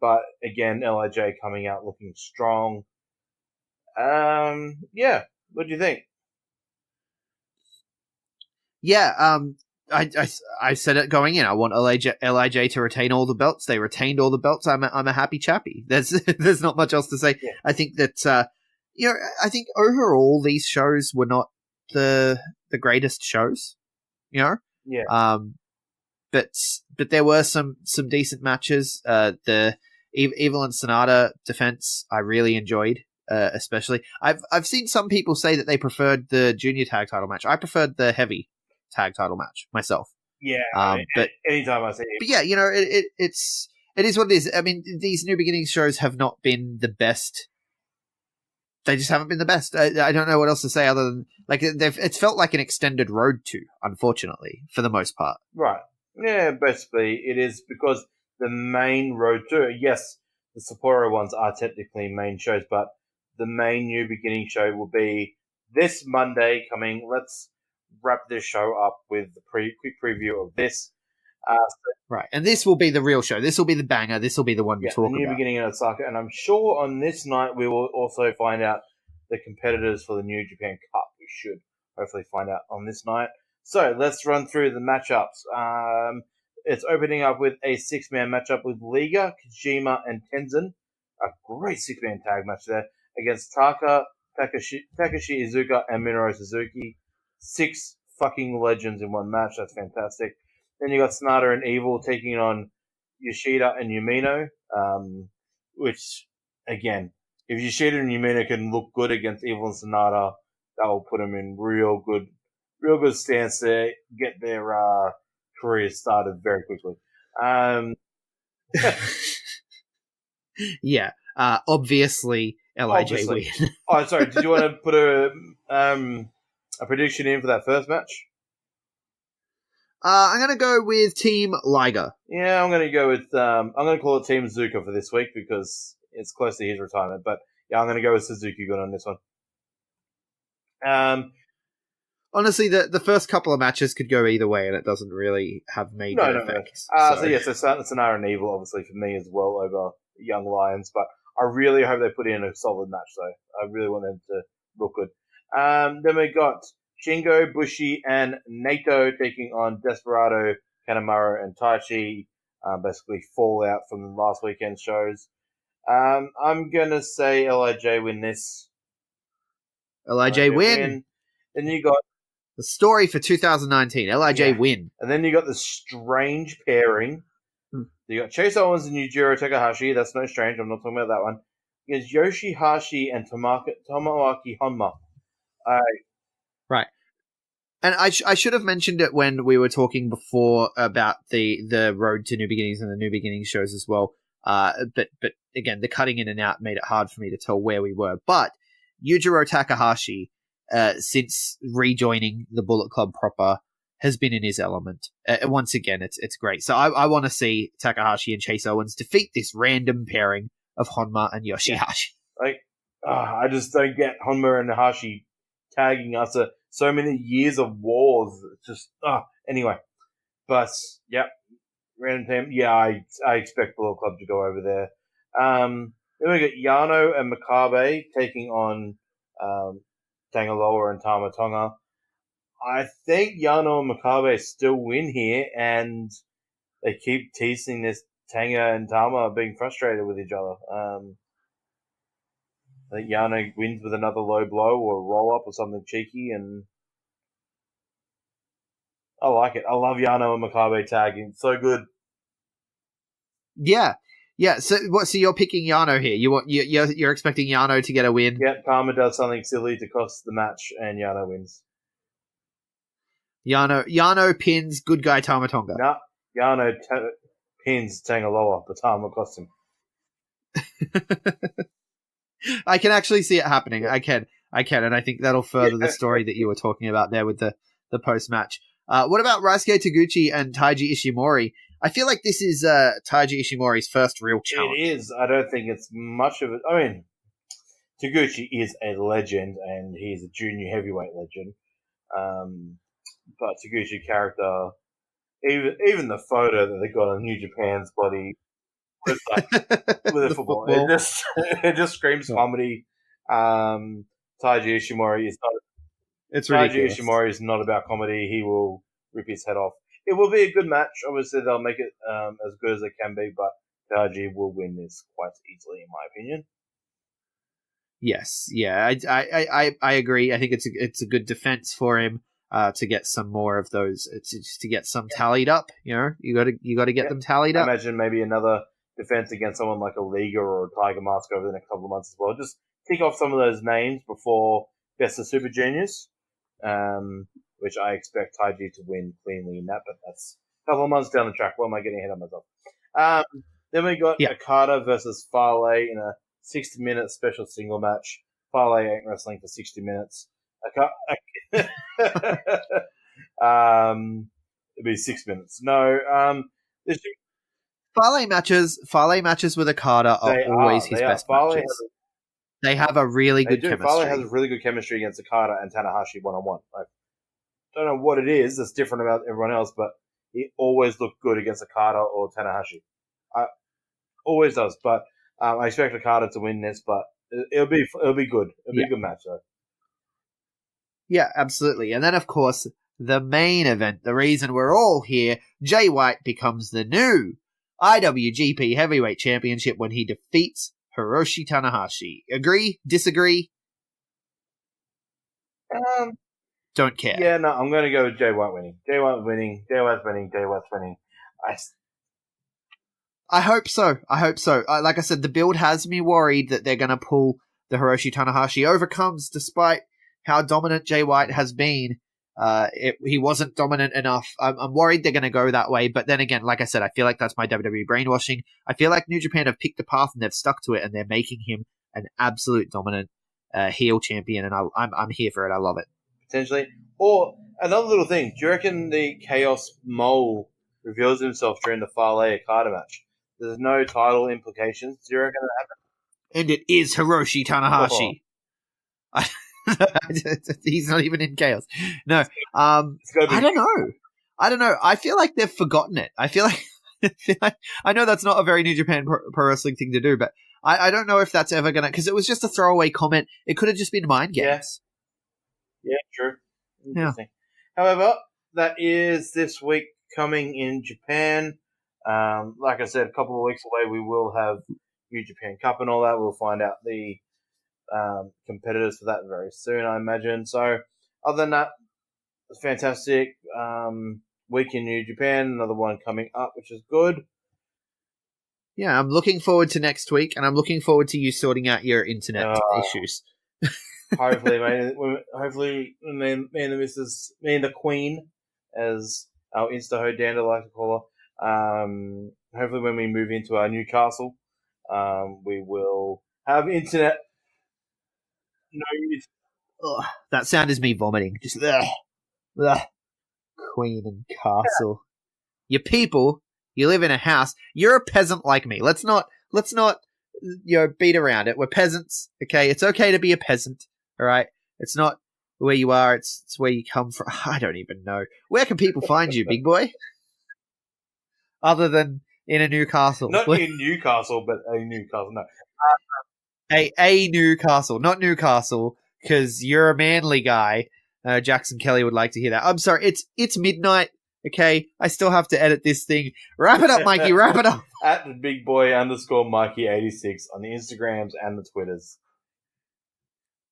G: But again, LIJ coming out looking strong. Yeah. What do you think?
A: Yeah, I said it going in. I want LIJ to retain all the belts. They retained all the belts. I'm a happy chappy. There's not much else to say. Yeah. I think that I think overall these shows were not the greatest shows. Yeah. But there were some decent matches. The Evil and Sonata defense I really enjoyed. Especially, I've seen some people say that they preferred the junior tag title match. I preferred the heavy tag title match myself.
G: Yeah,
A: but
G: anytime I see it.
A: But yeah, it is what it is. I mean, these New Beginnings shows have not been the best. They just haven't been the best. I don't know what else to say other than it's felt like an extended road to, unfortunately, for the most part.
G: Right. Yeah, basically it is because the main road to, yes, the Sapporo ones are technically main shows, but the main New Beginning show will be this Monday coming. Let's wrap this show up with the quick preview of this.
A: Right, and this will be the real show. This will be the banger. This will be the one we talk about.
G: The New Beginning in Osaka, and I'm sure on this night we will also find out the competitors for the New Japan Cup. We should hopefully find out on this night. So let's run through the matchups. It's opening up with a 6-man matchup with Liga, Kojima, and Tenzin. A great 6-man tag match there against Takashi Iizuka, and Minoru Suzuki. 6 fucking legends in one match. That's fantastic. Then you got Sonata and Evil taking on Yoshida and Yumino, which, again, if Yoshida and Yumino can look good against Evil and Sonata, that will put them in real good stance there, get their careers started very quickly.
A: Yeah, obviously LIJ win.
G: Oh, sorry. Did you want to put a prediction in for that first match?
A: I'm going to go with Team Liger.
G: Yeah, I'm going to go with I'm going to call it Team Zuka for this week because it's close to his retirement. But yeah, I'm going to go with Suzuki Gun on this one.
A: Honestly, the first couple of matches could go either way, and it doesn't really have major effects.
G: So yes, it's an R and Evil, obviously, for me as well, over Young Lions. But I really hope they put in a solid match, though. I really want them to look good. Then we got Shingo, Bushi, and Naito taking on Desperado, Kanemaru, and Taichi. Basically fallout from the last weekend's shows. I'm going to say LIJ win this.
A: LIJ win.
G: Then you got
A: The story for 2019. LIJ win.
G: And then you got the strange pairing. You got Chase Owens and Yujiro Takahashi. That's no strange. I'm not talking about that one. It's Yoshihashi and Tomoaki Honma.
A: Right. And I should have mentioned it when we were talking before about the Road to New Beginnings and the New Beginnings shows as well. But again, the cutting in and out made it hard for me to tell where we were. But Yujiro Takahashi, since rejoining the Bullet Club proper, has been in his element. Once again, it's great. So I want to see Takahashi and Chase Owens defeat this random pairing of Honma and Yoshihashi.
G: I just don't get Honma and Hashi tagging after so many years of wars. Just anyway. But random team. Yeah, I expect Bullet Club to go over there. Then we got Yano and Makabe taking on Tangaloa and Tama Tonga. I think Yano and Makabe still win here, and they keep teasing this Tanga and Tama being frustrated with each other. I think Yano wins with another low blow or a roll-up or something cheeky, and I like it. I love Yano and Makabe tagging. It's so good.
A: Yeah. So you're picking Yano here. You're expecting Yano to get a win.
G: Yeah, Tama does something silly to cost the match, and Yano wins.
A: Yano pins good guy Tama Tonga.
G: No, Yano pins Tangaloa, but Tama costs him.
A: I can actually see it happening. Yeah. I can, and I think that'll further the story that you were talking about there with the post-match. What about Ryusuke Taguchi and Taiji Ishimori? I feel like this is Taiji Ishimori's first real challenge.
G: It is. I don't think it's much of it. I mean, Taguchi is a legend, and he's a junior heavyweight legend. But Taguchi character, even the photo that they got on New Japan's body, with a football. It just screams comedy. Taiji Ishimori is not.
A: It's
G: Taiji
A: ridiculous.
G: Ishimori is not about comedy. He will rip his head off. It will be a good match. Obviously, they'll make it as good as they can be, but Taiji will win this quite easily, in my opinion.
A: Yes, yeah, I agree. I think it's a good defense for him to get some more of those. It's just to get some tallied up. You know, you got to get them tallied up.
G: I imagine maybe another defense against someone like a Liga or a Tiger Mask over the next couple of months as well. Just tick off some of those names before Best of Super Juniors, which I expect Taiji to win cleanly in that, but that's a couple of months down the track. Why am I getting ahead of myself? Then we got Okada versus Fale in a 60-minute special single match. Fale ain't wrestling for 60 minutes. It'd be 6 minutes. No,
A: Fale matches with Okada are always his best matches. They have a really good chemistry.
G: Fale has a really good chemistry against Okada and Tanahashi one-on-one. Like, don't know what it is that's different about everyone else, but he always looked good against Okada or Tanahashi. Always does, but I expect Okada to win this, but it'll be good. It'll be a good match, though.
A: Yeah, absolutely. And then, of course, the main event, the reason we're all here, Jay White becomes the new IWGP Heavyweight Championship when he defeats Hiroshi Tanahashi. Agree? Disagree? Don't care.
G: Yeah, no, I'm going to go with Jay White winning. Jay White's winning.
A: I hope so. Like I said, the build has me worried that they're going to pull the Hiroshi Tanahashi overcomes, despite how dominant Jay White has been. He wasn't dominant enough. I'm worried they're going to go that way. But then again, like I said, I feel like that's my WWE brainwashing. I feel like New Japan have picked a path and they've stuck to it, and they're making him an absolute dominant heel champion. And I'm here for it. I love it.
G: Potentially. Or another little thing. Do you reckon the Chaos Mole reveals himself during the Fale Okada match? There's no title implications. Do you reckon that happened?
A: And it is Hiroshi Tanahashi. He's not even in Chaos. No. I don't know. I feel like they've forgotten it. I feel like I know that's not a very New Japan pro wrestling thing to do, but I don't know if that's ever going to, because it was just a throwaway comment. It could have just been mind games.
G: Yeah, true. Interesting. However, that is this week coming in Japan. Like I said, a couple of weeks away, we will have New Japan Cup and all that. We'll find out the competitors for that very soon, I imagine. So, other than that, it's fantastic. Week in New Japan, another one coming up, which is good.
A: Yeah, I'm looking forward to next week, and I'm looking forward to you sorting out your internet issues.
G: Hopefully, mate. Hopefully, me and the Queen, as our Insta-ho Dander like to call her. Hopefully, when we move into our new castle, we will have internet.
A: Ugh, that sound is me vomiting. Just Queen and castle. You people, you live in a house. You're a peasant like me. Let's not beat around it. We're peasants, okay? It's okay to be a peasant, all right? It's not where you are, it's where you come from. I don't even know. Where can people find you, big boy? Other than in a new castle.
G: Not in Newcastle, but a new castle. No.
A: A new castle, not Newcastle, because you're a manly guy. Jackson Kelly would like to hear that. I'm sorry, it's midnight, okay? I still have to edit this thing. Wrap it up, Mikey, wrap it up.
G: At the big boy _Mikey86 on the Instagrams and the Twitters.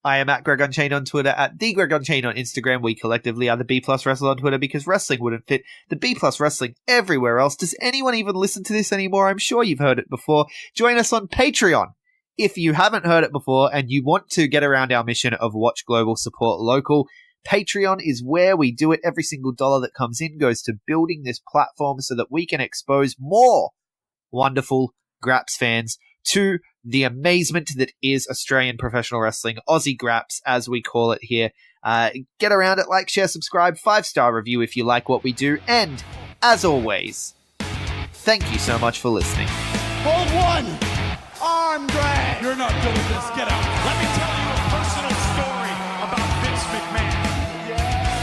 A: I am at Greg Unchained on Twitter, at the Greg Unchained on Instagram. We collectively are the B Plus Wrestler on Twitter because wrestling wouldn't fit the B Plus Wrestling everywhere else. Does anyone even listen to this anymore? I'm sure you've heard it before. Join us on Patreon. If you haven't heard it before and you want to get around our mission of watch global, support local, Patreon is where we do it. Every single dollar that comes in goes to building this platform so that we can expose more wonderful Graps fans to the amazement that is Australian professional wrestling, Aussie Graps, as we call it here. Get around it, like, share, subscribe, 5-star review if you like what we do. And, as always, thank you so much for listening.
C: Hold one. Arm drag.
D: You're not good at this. Get out. Let me tell you a personal story about Vince McMahon.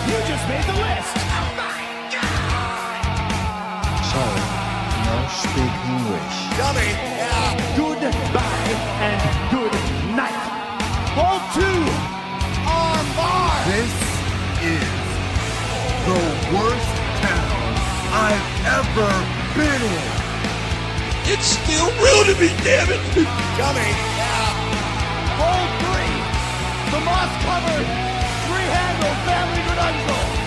C: You just made the list.
E: Sorry, no speak English.
C: Dummy. Goodbye and good night. Hold two. Arm bar.
F: This is the worst town I've ever been in.
C: It's still real to me, damn it. Dummy. Hold three. The moss covered. Three-handle family grudungle.